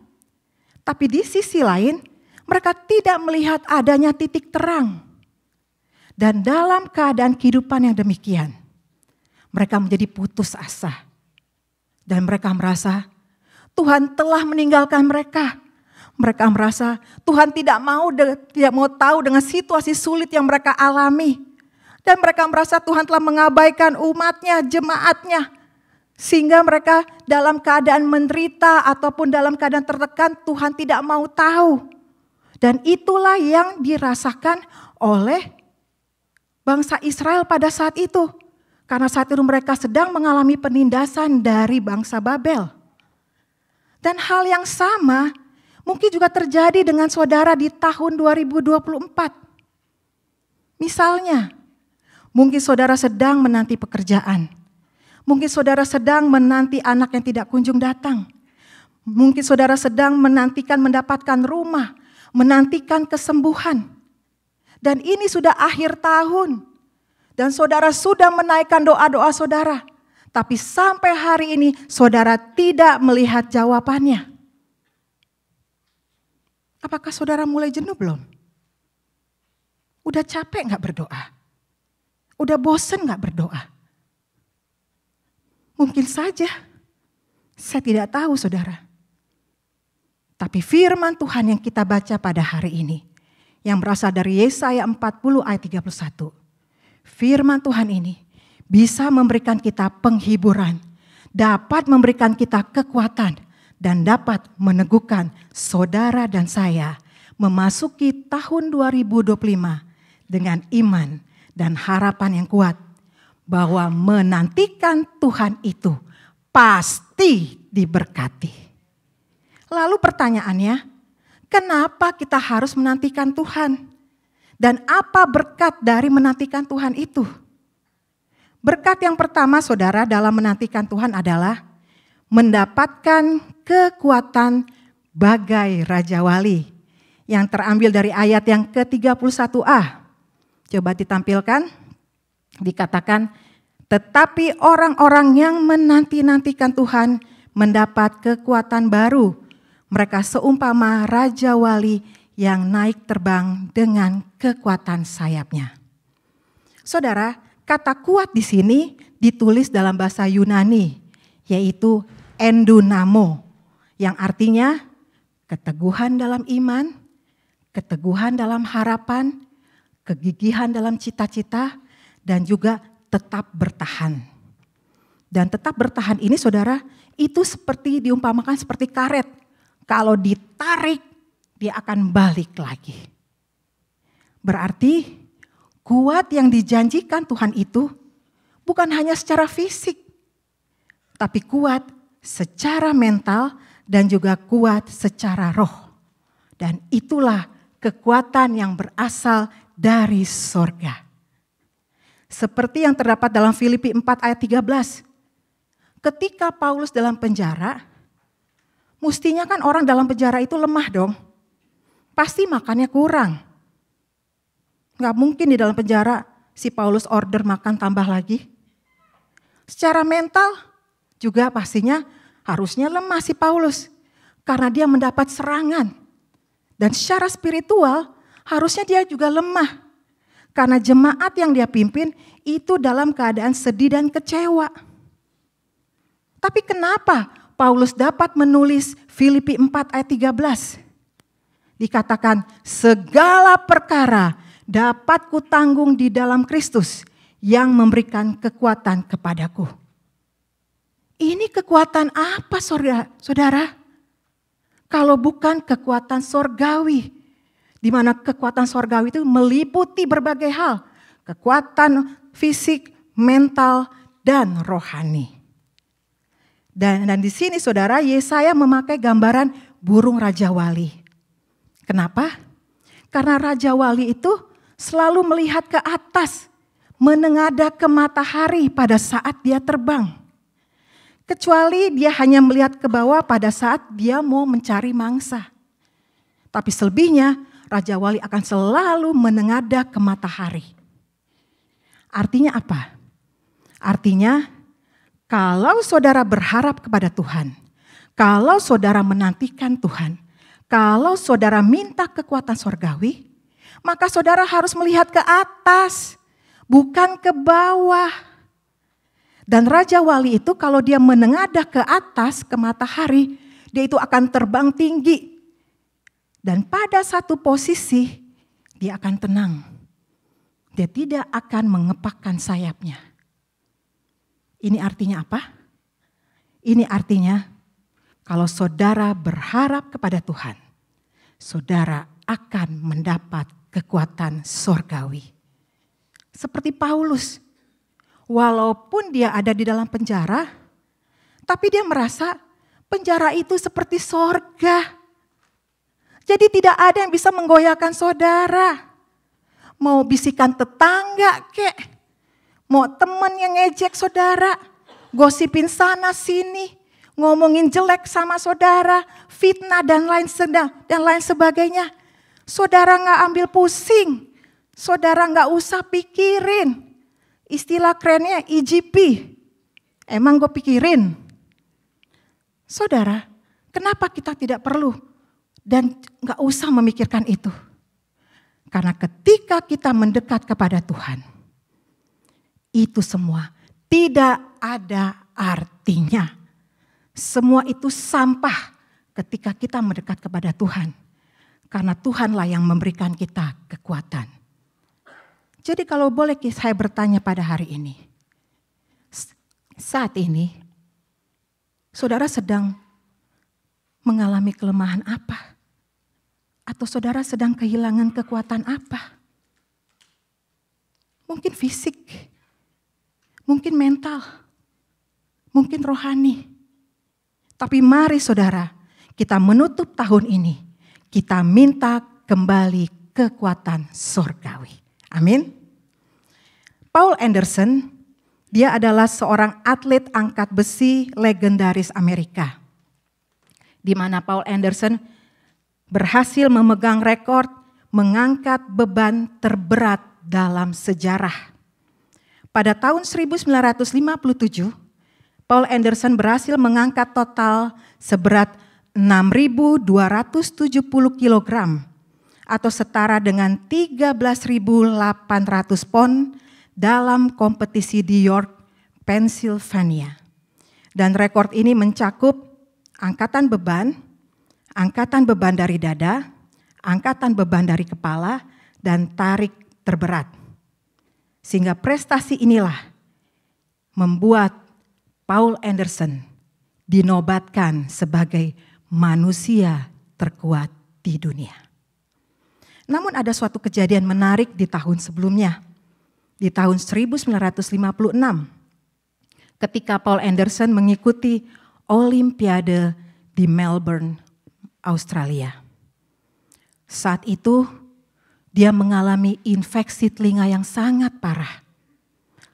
Tapi di sisi lain mereka tidak melihat adanya titik terang. Dan dalam keadaan kehidupan yang demikian, mereka menjadi putus asa. Dan mereka merasa Tuhan telah meninggalkan mereka. Mereka merasa Tuhan tidak mau tahu dengan situasi sulit yang mereka alami. Dan mereka merasa Tuhan telah mengabaikan umatnya, jemaatnya. Sehingga mereka dalam keadaan menderita ataupun dalam keadaan tertekan, Tuhan tidak mau tahu. Dan itulah yang dirasakan oleh bangsa Israel pada saat itu. Karena saat itu mereka sedang mengalami penindasan dari bangsa Babel. Dan hal yang sama mungkin juga terjadi dengan saudara di tahun 2024. Misalnya, mungkin saudara sedang menanti pekerjaan. Mungkin saudara sedang menanti anak yang tidak kunjung datang. Mungkin saudara sedang menantikan mendapatkan rumah, menantikan kesembuhan. Dan ini sudah akhir tahun. Dan saudara sudah menaikkan doa-doa saudara. Tapi sampai hari ini saudara tidak melihat jawabannya. Apakah saudara mulai jenuh belum? Udah capek gak berdoa? Udah bosen gak berdoa? Mungkin saja. Saya tidak tahu saudara. Tapi firman Tuhan yang kita baca pada hari ini, yang berasal dari Yesaya 40 ayat 31. Firman Tuhan ini bisa memberikan kita penghiburan, dapat memberikan kita kekuatan, dan dapat meneguhkan saudara dan saya memasuki tahun 2025 dengan iman dan harapan yang kuat bahwa menantikan Tuhan itu pasti diberkati. Lalu pertanyaannya, kenapa kita harus menantikan Tuhan? Dan apa berkat dari menantikan Tuhan itu? Berkat yang pertama saudara dalam menantikan Tuhan adalah mendapatkan kekuatan bagai Raja Wali. Yang terambil dari ayat yang ke-31a. Coba ditampilkan. Dikatakan, tetapi orang-orang yang menanti-nantikan Tuhan mendapat kekuatan baru. Mereka seumpama Raja Wali yang naik terbang dengan kekuatan sayapnya. Saudara, kata kuat di sini ditulis dalam bahasa Yunani, yaitu endunamo, yang artinya keteguhan dalam iman, keteguhan dalam harapan, kegigihan dalam cita-cita, dan juga tetap bertahan. Dan tetap bertahan ini saudara, itu seperti diumpamakan seperti karet. Kalau ditarik, dia akan balik lagi. Berarti kuat yang dijanjikan Tuhan itu bukan hanya secara fisik, tapi kuat secara mental dan juga kuat secara roh. Dan itulah kekuatan yang berasal dari sorga. Seperti yang terdapat dalam Filipi 4 ayat 13. Ketika Paulus dalam penjara, mestinya kan orang dalam penjara itu lemah dong. Pasti makannya kurang. Gak mungkin di dalam penjara si Paulus order makan tambah lagi? Secara mental juga pastinya harusnya lemah si Paulus. Karena dia mendapat serangan. Dan secara spiritual harusnya dia juga lemah. Karena jemaat yang dia pimpin itu dalam keadaan sedih dan kecewa. Tapi kenapa Paulus dapat menulis Filipi 4 ayat 13? Dikatakan segala perkara dapat kutanggung di dalam Kristus yang memberikan kekuatan kepadaku. Ini kekuatan apa saudara? Kalau bukan kekuatan sorgawi. Di mana kekuatan sorgawi itu meliputi berbagai hal. Kekuatan fisik, mental, dan rohani. Dan di sini saudara, Yesaya memakai gambaran burung Raja Wali. Kenapa? Karena Raja Wali itu selalu melihat ke atas, menengadah ke matahari pada saat dia terbang. Kecuali dia hanya melihat ke bawah pada saat dia mau mencari mangsa. Tapi selebihnya Raja Wali akan selalu menengadah ke matahari. Artinya apa? Artinya kalau saudara berharap kepada Tuhan, kalau saudara menantikan Tuhan, kalau saudara minta kekuatan sorgawi, maka saudara harus melihat ke atas, bukan ke bawah. Dan Raja Wali itu kalau dia menengadah ke atas, ke matahari, dia itu akan terbang tinggi. Dan pada satu posisi, dia akan tenang. Dia tidak akan mengepakkan sayapnya. Ini artinya apa? Ini artinya kalau saudara berharap kepada Tuhan, saudara akan mendapat kekuatan sorgawi. Seperti Paulus, walaupun dia ada di dalam penjara, tapi dia merasa penjara itu seperti sorga. Jadi tidak ada yang bisa menggoyahkan saudara. Mau bisikan tetangga kek, mau teman yang ngejek saudara, gosipin sana sini, ngomongin jelek sama saudara, fitnah dan lain sebagainya. Saudara gak ambil pusing, saudara gak usah pikirin. Istilah kerennya IGP, emang gue pikirin. Saudara, kenapa kita tidak perlu dan gak usah memikirkan itu? Karena ketika kita mendekat kepada Tuhan, itu semua tidak ada artinya. Semua itu sampah ketika kita mendekat kepada Tuhan. Karena Tuhanlah yang memberikan kita kekuatan. Jadi kalau boleh saya bertanya pada hari ini. Saat ini, saudara sedang mengalami kelemahan apa? Atau saudara sedang kehilangan kekuatan apa? Mungkin fisik, mungkin mental, mungkin rohani. Tapi mari saudara, kita menutup tahun ini, kita minta kembali kekuatan surgawi. Amin. Paul Anderson, dia adalah seorang atlet angkat besi legendaris Amerika. Di mana Paul Anderson berhasil memegang rekor mengangkat beban terberat dalam sejarah. Pada tahun 1957, Paul Anderson berhasil mengangkat total seberat 6.270 kg atau setara dengan 13.800 pon dalam kompetisi di York, Pennsylvania. Dan rekor ini mencakup angkatan beban dari dada, angkatan beban dari kepala, dan tarik terberat. Sehingga prestasi inilah membuat Paul Anderson dinobatkan sebagai manusia terkuat di dunia. Namun ada suatu kejadian menarik di tahun sebelumnya. Di tahun 1956, ketika Paul Anderson mengikuti Olimpiade di Melbourne, Australia. Saat itu dia mengalami infeksi telinga yang sangat parah.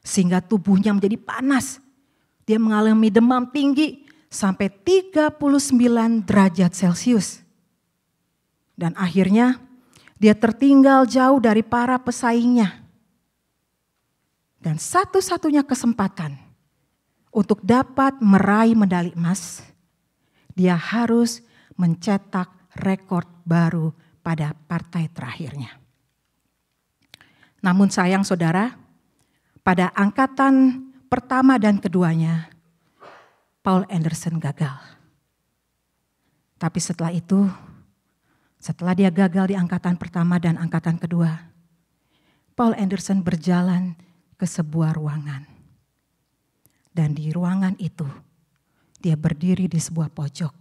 Sehingga tubuhnya menjadi panas. Dia mengalami demam tinggi sampai 39 derajat Celcius. Dan akhirnya dia tertinggal jauh dari para pesaingnya. Dan satu-satunya kesempatan untuk dapat meraih medali emas, dia harus mencetak rekor baru pada partai terakhirnya. Namun sayang saudara, pada angkatan pertama dan keduanya, Paul Anderson gagal. Tapi setelah itu, setelah dia gagal di angkatan pertama dan angkatan kedua, Paul Anderson berjalan ke sebuah ruangan. Dan di ruangan itu, dia berdiri di sebuah pojok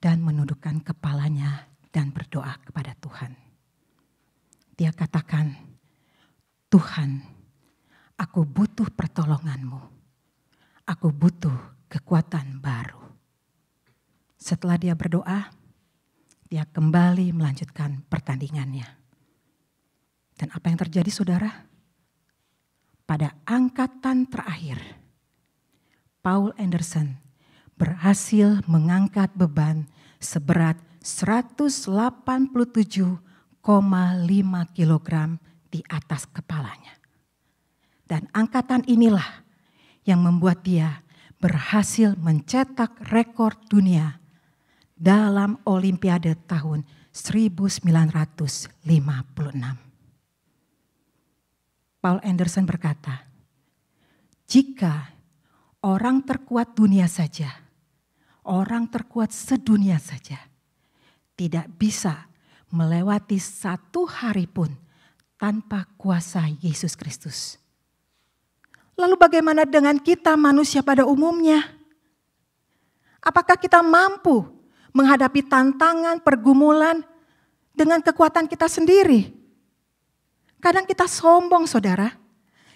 dan menundukkan kepalanya dan berdoa kepada Tuhan. Dia katakan, Tuhan, aku butuh pertolongan-Mu. Aku butuh kekuatan baru. Setelah dia berdoa, dia kembali melanjutkan pertandingannya. Dan apa yang terjadi saudara? Pada angkatan terakhir, Paul Anderson berhasil mengangkat beban seberat 187,5 kg di atas kepalanya. Dan angkatan inilah yang membuat dia berhasil mencetak rekor dunia dalam Olimpiade tahun 1956. Paul Anderson berkata, jika orang terkuat dunia saja, orang terkuat sedunia saja, tidak bisa melewati satu hari pun tanpa kuasa Yesus Kristus. Lalu bagaimana dengan kita manusia pada umumnya? Apakah kita mampu menghadapi tantangan, pergumulan dengan kekuatan kita sendiri? Kadang kita sombong saudara.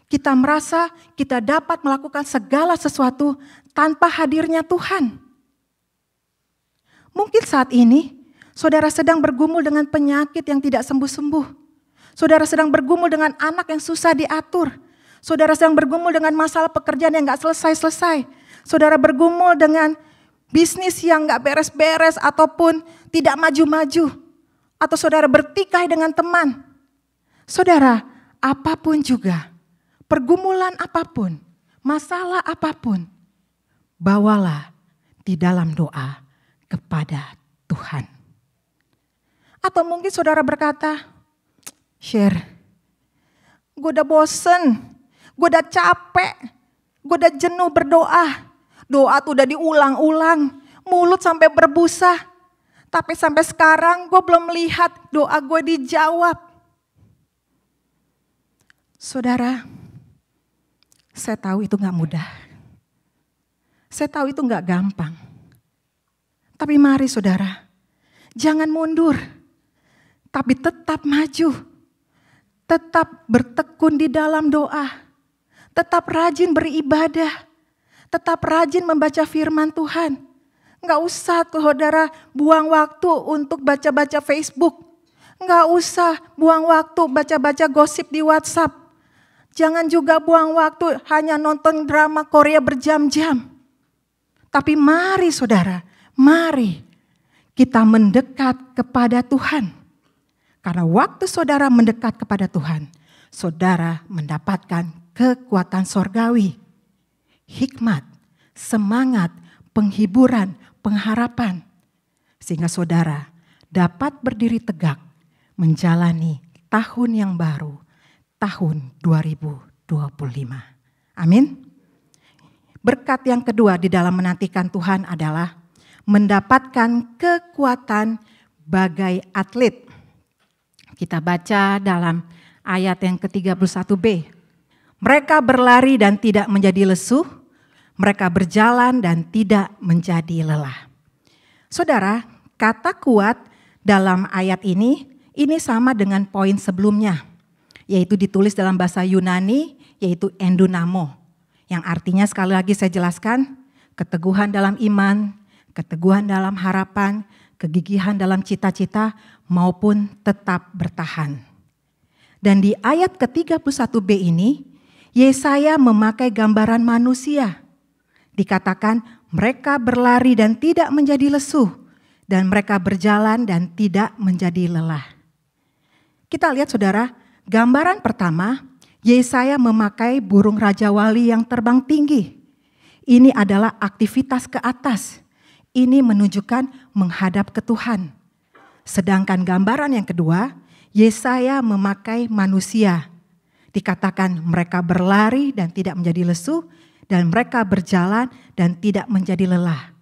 Kita merasa kita dapat melakukan segala sesuatu tanpa hadirnya Tuhan. Mungkin saat ini saudara sedang bergumul dengan penyakit yang tidak sembuh-sembuh. Saudara sedang bergumul dengan anak yang susah diatur. Saudara sedang bergumul dengan masalah pekerjaan yang gak selesai-selesai. Saudara bergumul dengan bisnis yang gak beres-beres ataupun tidak maju-maju. Atau saudara bertikai dengan teman. Saudara, apapun juga, pergumulan apapun, masalah apapun, bawalah di dalam doa kepada Tuhan. Atau mungkin saudara berkata, Share, gue udah bosen, gue udah capek, gue udah jenuh berdoa. Doa tuh udah diulang-ulang, mulut sampai berbusa. Tapi sampai sekarang gue belum melihat doa gue dijawab. Saudara, saya tahu itu gak mudah. Saya tahu itu gak gampang. Tapi mari saudara, jangan mundur. Tapi tetap maju. Tetap bertekun di dalam doa. Tetap rajin beribadah. Tetap rajin membaca firman Tuhan. Gak usah saudara buang waktu untuk baca-baca Facebook. Gak usah buang waktu baca-baca gosip di WhatsApp. Jangan juga buang waktu hanya nonton drama Korea berjam-jam. Tapi mari saudara, mari kita mendekat kepada Tuhan. Karena waktu saudara mendekat kepada Tuhan, saudara mendapatkan kekuatan sorgawi, hikmat, semangat, penghiburan, pengharapan. Sehingga saudara dapat berdiri tegak menjalani tahun yang baru, tahun 2025. Amin. Berkat yang kedua di dalam menantikan Tuhan adalah mendapatkan kekuatan bagai atlet. Kita baca dalam ayat yang ke-31b. Mereka berlari dan tidak menjadi lesu, mereka berjalan dan tidak menjadi lelah. Saudara, kata kuat dalam ayat ini sama dengan poin sebelumnya. Yaitu ditulis dalam bahasa Yunani, yaitu endunamo. Yang artinya sekali lagi saya jelaskan, keteguhan dalam iman, keteguhan dalam harapan, kegigihan dalam cita-cita, maupun tetap bertahan. Dan di ayat ke-31b ini, Yesaya memakai gambaran manusia. Dikatakan mereka berlari dan tidak menjadi lesu, dan mereka berjalan dan tidak menjadi lelah. Kita lihat saudara, gambaran pertama, Yesaya memakai burung Raja Wali yang terbang tinggi. Ini adalah aktivitas ke atas. Ini menunjukkan menghadap ke Tuhan. Sedangkan gambaran yang kedua, Yesaya memakai manusia. Dikatakan mereka berlari dan tidak menjadi lesu, dan mereka berjalan dan tidak menjadi lelah.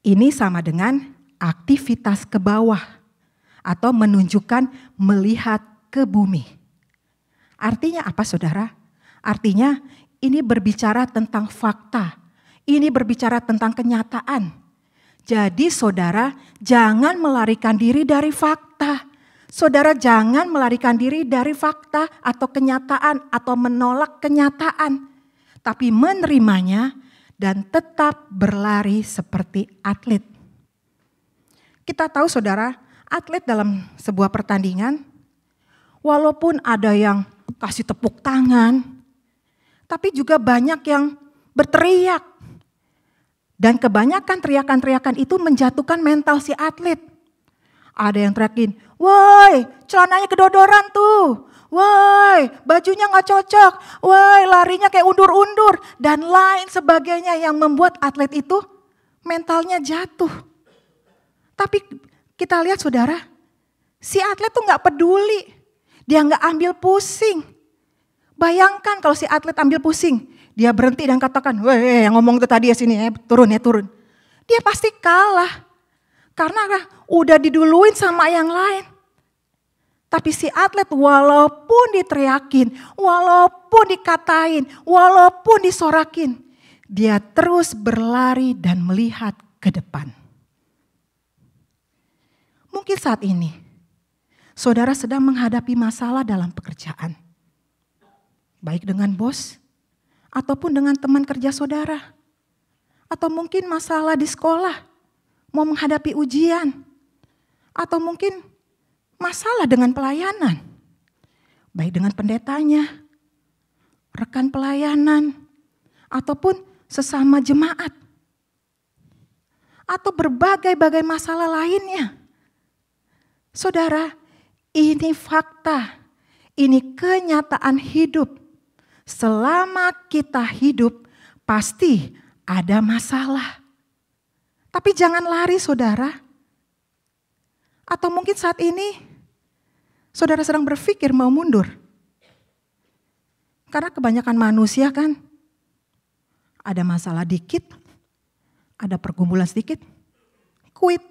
Ini sama dengan aktivitas ke bawah atau menunjukkan melihat ke bumi. Artinya apa saudara? Artinya ini berbicara tentang fakta. Ini berbicara tentang kenyataan. Jadi saudara jangan melarikan diri dari fakta. Saudara jangan melarikan diri dari fakta atau kenyataan atau menolak kenyataan. Tapi menerimanya dan tetap berlari seperti atlet. Kita tahu saudara, atlet dalam sebuah pertandingan, walaupun ada yang kasih tepuk tangan, tapi juga banyak yang berteriak. Dan kebanyakan teriakan-teriakan itu menjatuhkan mental si atlet. Ada yang teriakin, woi celananya kedodoran tuh, woi bajunya gak cocok, woi larinya kayak undur-undur, dan lain sebagainya yang membuat atlet itu mentalnya jatuh. Tapi kita lihat saudara, si atlet tuh gak peduli, dia gak ambil pusing. Bayangkan kalau si atlet ambil pusing, dia berhenti dan katakan, woi yang ngomong itu tadi ya sini turun. Dia pasti kalah. Karena udah diduluin sama yang lain. Tapi si atlet walaupun diteriakin, walaupun dikatain, walaupun disorakin, dia terus berlari dan melihat ke depan. Mungkin saat ini, saudara sedang menghadapi masalah dalam pekerjaan. Baik dengan bos, ataupun dengan teman kerja saudara. Atau mungkin masalah di sekolah. Mau menghadapi ujian, atau mungkin masalah dengan pelayanan, baik dengan pendetanya, rekan pelayanan, ataupun sesama jemaat, atau berbagai-bagai masalah lainnya. Saudara, ini fakta, ini kenyataan hidup. Selama kita hidup, pasti ada masalah. Tapi jangan lari saudara. Atau mungkin saat ini saudara sedang berpikir mau mundur. Karena kebanyakan manusia kan ada masalah dikit, ada pergumulan sedikit, quit,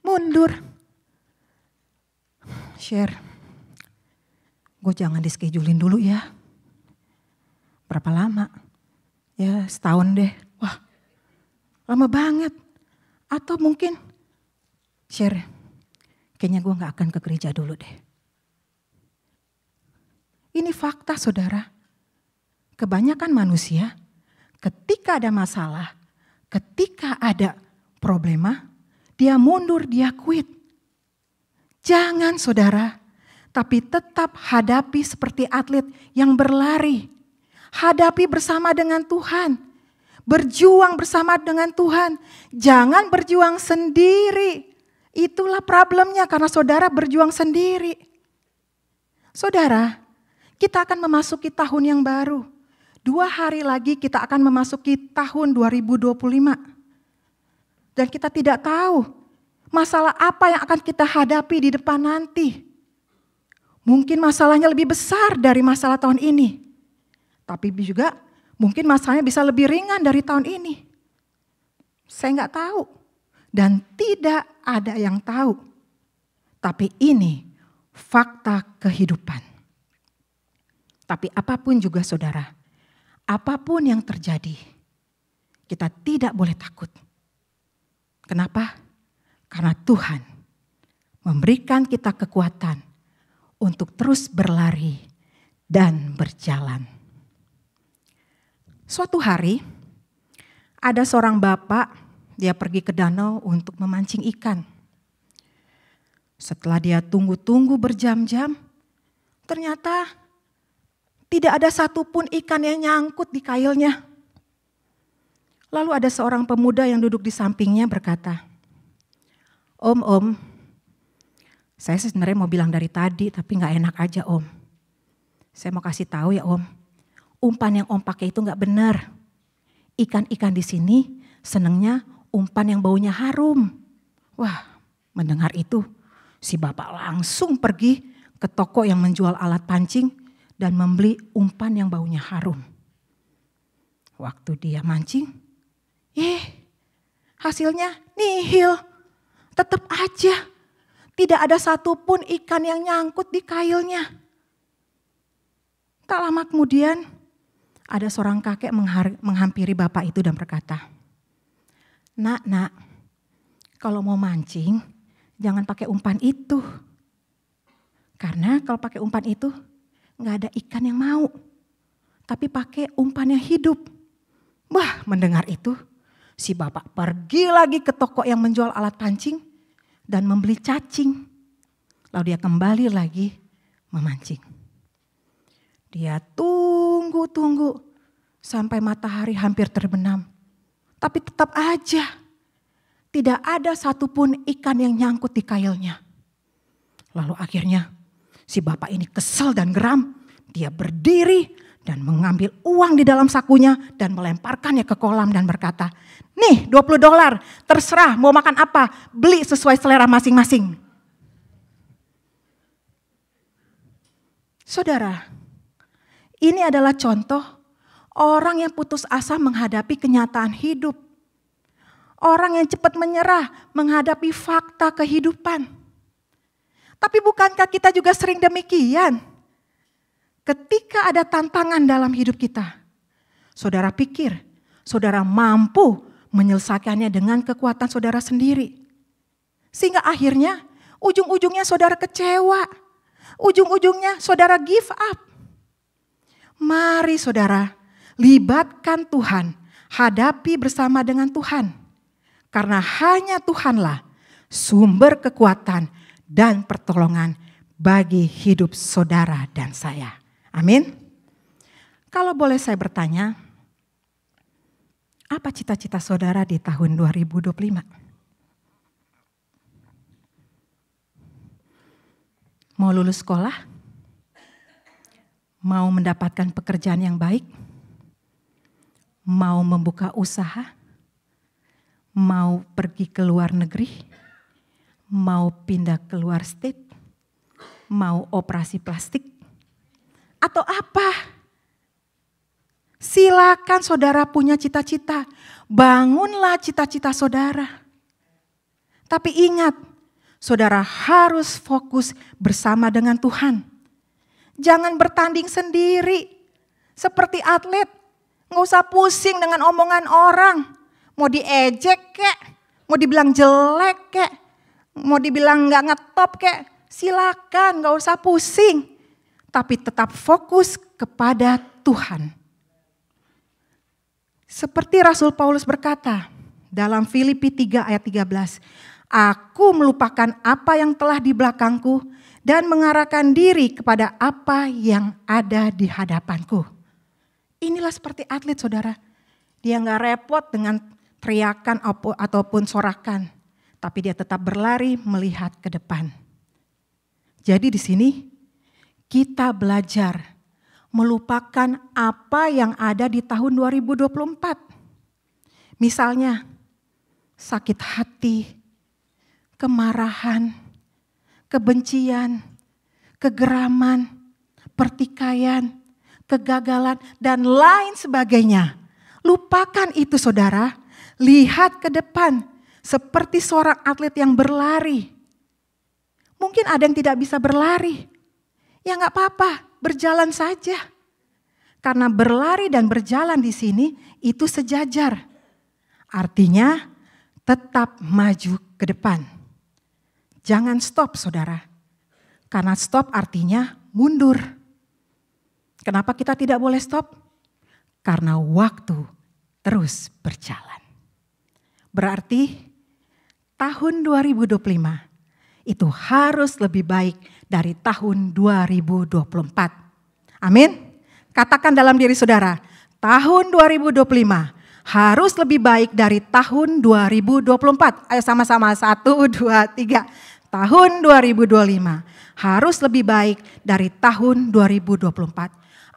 mundur. Share, gue jangan di-schedulein dulu ya. Berapa lama? Ya setahun deh. Wah lama banget. Atau mungkin share, kayaknya gue gak akan ke gereja dulu deh. Ini fakta saudara. Kebanyakan manusia ketika ada masalah, ketika ada problema, dia mundur, dia quit. Jangan saudara, tapi tetap hadapi seperti atlet yang berlari. Hadapi bersama dengan Tuhan. Berjuang bersama dengan Tuhan. Jangan berjuang sendiri. Itulah problemnya karena saudara berjuang sendiri. Saudara, kita akan memasuki tahun yang baru. 2 hari lagi kita akan memasuki tahun 2025. Dan kita tidak tahu masalah apa yang akan kita hadapi di depan nanti. Mungkin masalahnya lebih besar dari masalah tahun ini. Tapi juga mungkin masalahnya bisa lebih ringan dari tahun ini. Saya gak tahu. Dan tidak ada yang tahu. Tapi ini fakta kehidupan. Tapi apapun juga saudara, apapun yang terjadi, kita tidak boleh takut. Kenapa? Karena Tuhan memberikan kita kekuatan untuk terus berlari dan berjalan. Suatu hari ada seorang bapak, dia pergi ke danau untuk memancing ikan. Setelah dia tunggu-tunggu berjam-jam, ternyata tidak ada satupun ikan yang nyangkut di kailnya. Lalu ada seorang pemuda yang duduk di sampingnya berkata, Om, saya sebenarnya mau bilang dari tadi tapi gak enak aja Om. Saya mau kasih tahu ya Om, umpan yang Om pakai itu nggak benar. Ikan-ikan di sini senengnya umpan yang baunya harum. Wah, mendengar itu si bapak langsung pergi ke toko yang menjual alat pancing dan membeli umpan yang baunya harum. Waktu dia mancing, hasilnya nihil. Tetap aja tidak ada satupun ikan yang nyangkut di kailnya. Tak lama kemudian ada seorang kakek menghampiri bapak itu dan berkata, Nak, kalau mau mancing jangan pakai umpan itu. Karena kalau pakai umpan itu gak ada ikan yang mau. Tapi pakai umpan yang hidup. Wah, mendengar itu si bapak pergi lagi ke toko yang menjual alat pancing dan membeli cacing. Lalu dia kembali lagi memancing. Dia tunggu sampai matahari hampir terbenam. Tapi tetap aja tidak ada satupun ikan yang nyangkut di kailnya. Lalu akhirnya si bapak ini kesal dan geram. Dia berdiri dan mengambil uang di dalam sakunya dan melemparkannya ke kolam dan berkata, nih $20, terserah mau makan apa, beli sesuai selera masing-masing. Saudara, ini adalah contoh orang yang putus asa menghadapi kenyataan hidup. Orang yang cepat menyerah menghadapi fakta kehidupan. Tapi bukankah kita juga sering demikian? Ketika ada tantangan dalam hidup kita, saudara pikir saudara mampu menyelesaikannya dengan kekuatan saudara sendiri. Sehingga akhirnya ujung-ujungnya saudara kecewa. Ujung-ujungnya saudara give up. Mari saudara, libatkan Tuhan, hadapi bersama dengan Tuhan. Karena hanya Tuhanlah sumber kekuatan dan pertolongan bagi hidup saudara dan saya. Amin. Kalau boleh saya bertanya, apa cita-cita saudara di tahun 2025? Mau lulus sekolah? Mau mendapatkan pekerjaan yang baik? Mau membuka usaha? Mau pergi ke luar negeri? Mau pindah ke luar state? Mau operasi plastik? Atau apa? Silakan saudara punya cita-cita. Bangunlah cita-cita saudara. Tapi ingat, saudara harus fokus bersama dengan Tuhan. Jangan bertanding sendiri. Seperti atlet, gak usah pusing dengan omongan orang. Mau diejek kek, mau dibilang jelek kek, mau dibilang gak ngetop kek. Silakan, gak usah pusing. Tapi tetap fokus kepada Tuhan. Seperti Rasul Paulus berkata dalam Filipi 3 ayat 13. Aku melupakan apa yang telah di belakangku dan mengarahkan diri kepada apa yang ada di hadapanku. Inilah seperti atlet saudara. Dia gak repot dengan teriakan ataupun sorakan. Tapi dia tetap berlari melihat ke depan. Jadi di sini kita belajar melupakan apa yang ada di tahun 2024. Misalnya sakit hati, kemarahan, kebencian, kegeraman, pertikaian, kegagalan, dan lain sebagainya. Lupakan itu saudara, lihat ke depan seperti seorang atlet yang berlari. Mungkin ada yang tidak bisa berlari. Ya gak apa-apa, berjalan saja. Karena berlari dan berjalan di sini itu sejajar. Artinya tetap maju ke depan. Jangan stop saudara. Karena stop artinya mundur. Kenapa kita tidak boleh stop? Karena waktu terus berjalan. Berarti tahun 2025 itu harus lebih baik dari tahun 2024. Amin. Katakan dalam diri saudara, tahun 2025 harus lebih baik dari tahun 2024. Ayo sama-sama, 1, 2, 3. tahun 2025 harus lebih baik dari tahun 2024.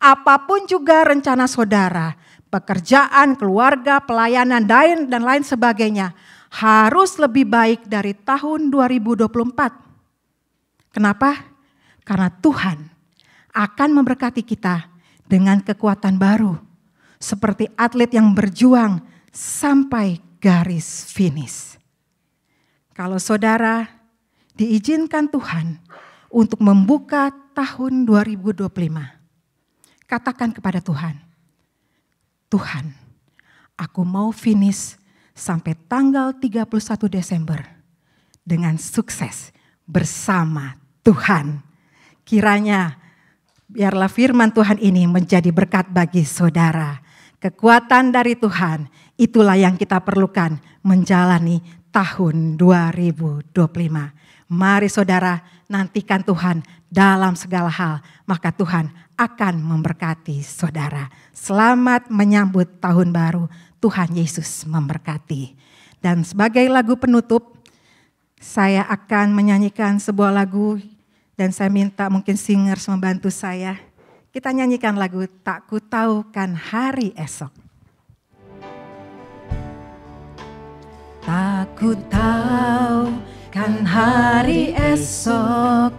Apapun juga rencana saudara, pekerjaan, keluarga, pelayanan, dan lain sebagainya harus lebih baik dari tahun 2024. Kenapa? Karena Tuhan akan memberkati kita dengan kekuatan baru. Seperti atlet yang berjuang sampai garis finish. Kalau saudara diizinkan Tuhan untuk membuka tahun 2025, katakan kepada Tuhan, Tuhan, aku mau finish sampai tanggal 31 Desember dengan sukses bersama Tuhan. Kiranya biarlah firman Tuhan ini menjadi berkat bagi saudara. Kekuatan dari Tuhan, itulah yang kita perlukan menjalani tahun 2025. Mari saudara, nantikan Tuhan dalam segala hal, maka Tuhan akan memberkati saudara. Selamat menyambut tahun baru, Tuhan Yesus memberkati. Dan sebagai lagu penutup, saya akan menyanyikan sebuah lagu dan saya minta mungkin singers membantu saya. Kita nyanyikan lagu Tak Ku Tahu Kan Hari Esok. Tak ku tahu kan hari esok,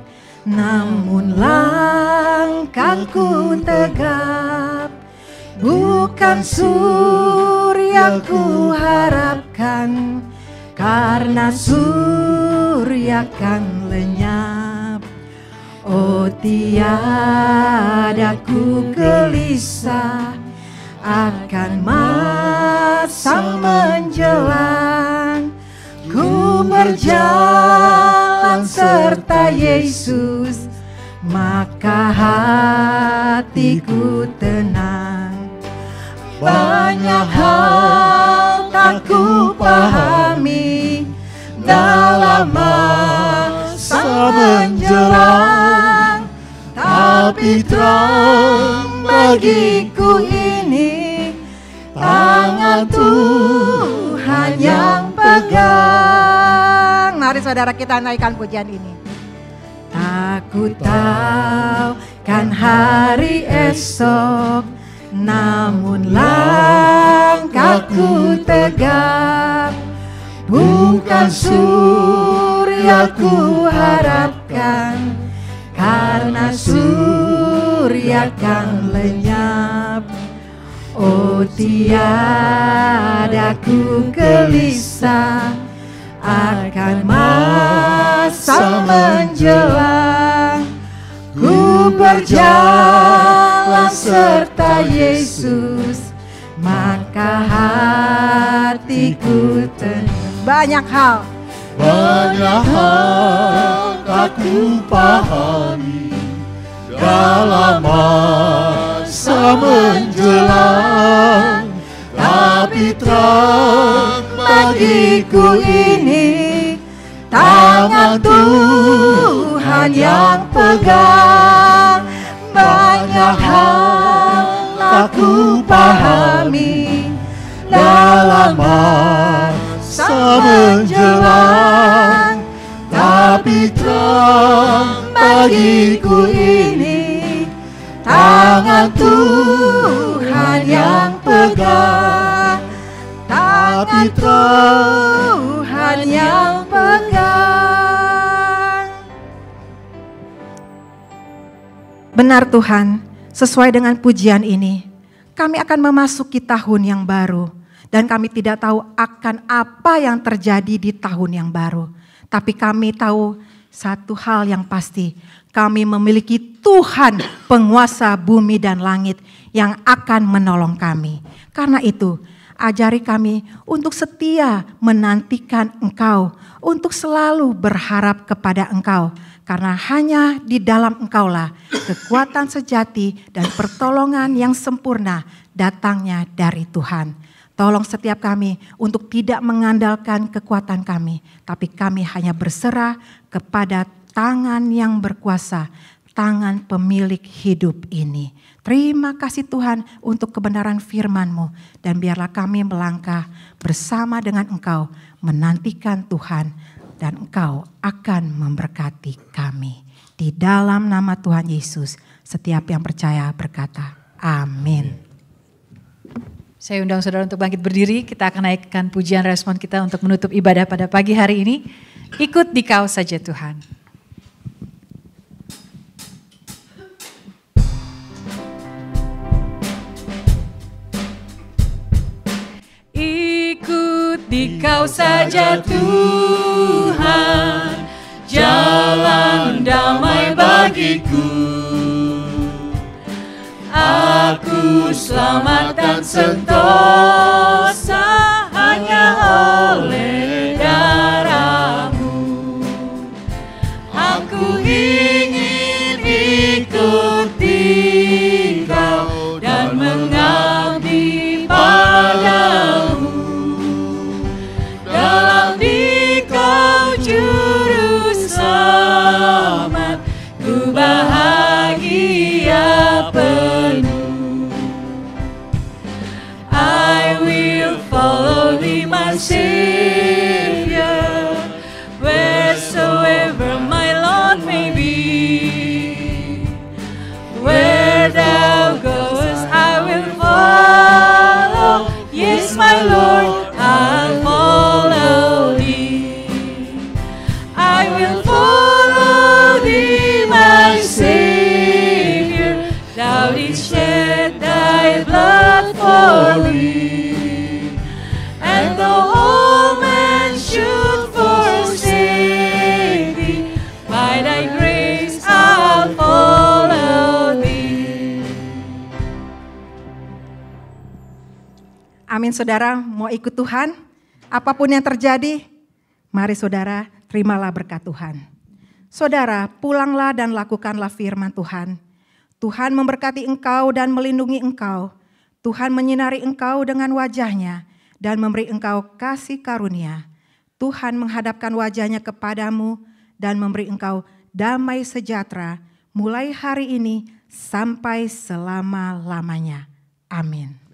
namun langkahku tegap. Bukan surya ku harapkan, karena surya kan lenyap. Oh tiada ku gelisah akan masa menjelang. Ku berjalan serta Yesus, maka hatiku tenang. Banyak hal tak ku pahami dalam masa menjelang, tapi terang bagiku ini tangan Tuhan yang pegang. Mari saudara kita naikkan pujian ini. Tak ku tahu kan hari esok, namun langkahku tegap. Bukan surya ku harapkan, karena surya kan lenyap. Oh tiada ku gelisah akan masa menjelang. Ku berjalan serta Yesus, maka hatiku tenang. Banyak hal tak ku pahami dalam masa menjelang, tapi terang bagiku ini tangan Tuhan yang pegang. Banyak hal tak ku pahami dalam masa menjelang, tapi terang bagiku ini tangan Tuhan yang pegang. Tapi Tuhan yang pegang. Benar Tuhan, sesuai dengan pujian ini, kami akan memasuki tahun yang baru. Dan kami tidak tahu akan apa yang terjadi di tahun yang baru. Tapi kami tahu satu hal yang pasti, kami memiliki Tuhan penguasa bumi dan langit yang akan menolong kami. Karena itu, ajari kami untuk setia menantikan Engkau, untuk selalu berharap kepada Engkau. Karena hanya di dalam Engkaulah kekuatan sejati dan pertolongan yang sempurna datangnya dari Tuhan. Tolong setiap kami untuk tidak mengandalkan kekuatan kami, tapi kami hanya berserah kepada tangan yang berkuasa, tangan pemilik hidup ini. Terima kasih Tuhan untuk kebenaran firman-Mu, dan biarlah kami melangkah bersama dengan Engkau menantikan Tuhan dan Engkau akan memberkati kami. Di dalam nama Tuhan Yesus, setiap yang percaya berkata, amin. Saya undang saudara untuk bangkit berdiri, kita akan naikkan pujian respon kita untuk menutup ibadah pada pagi hari ini. Ikut di Kau saja Tuhan. Ikut di Kau saja Tuhan, jalan damai bagiku. Aku selamat dan sentosa hanya oleh darah-Mu. Aku ingin ikuti Kau dan mengabdi padamu. Dalam di Kau juru selamat, ku bahagia penuh. I will follow Thee, my Savior, wheresoever my Lord may be. Where Thou goest, I will follow. Yes, my Lord, I'll follow Thee. I will follow Thee, my Savior. Thou didst shed Thy blood for me. And though all men should forsake Thee, by Thy grace I'll follow Thee. Amin saudara, mau ikut Tuhan? Apapun yang terjadi, mari saudara terimalah berkat Tuhan. Saudara, pulanglah dan lakukanlah firman Tuhan. Tuhan memberkati engkau dan melindungi engkau. Tuhan menyinari engkau dengan wajah-Nya dan memberi engkau kasih karunia. Tuhan menghadapkan wajah-Nya kepadamu dan memberi engkau damai sejahtera mulai hari ini sampai selama-lamanya. Amin.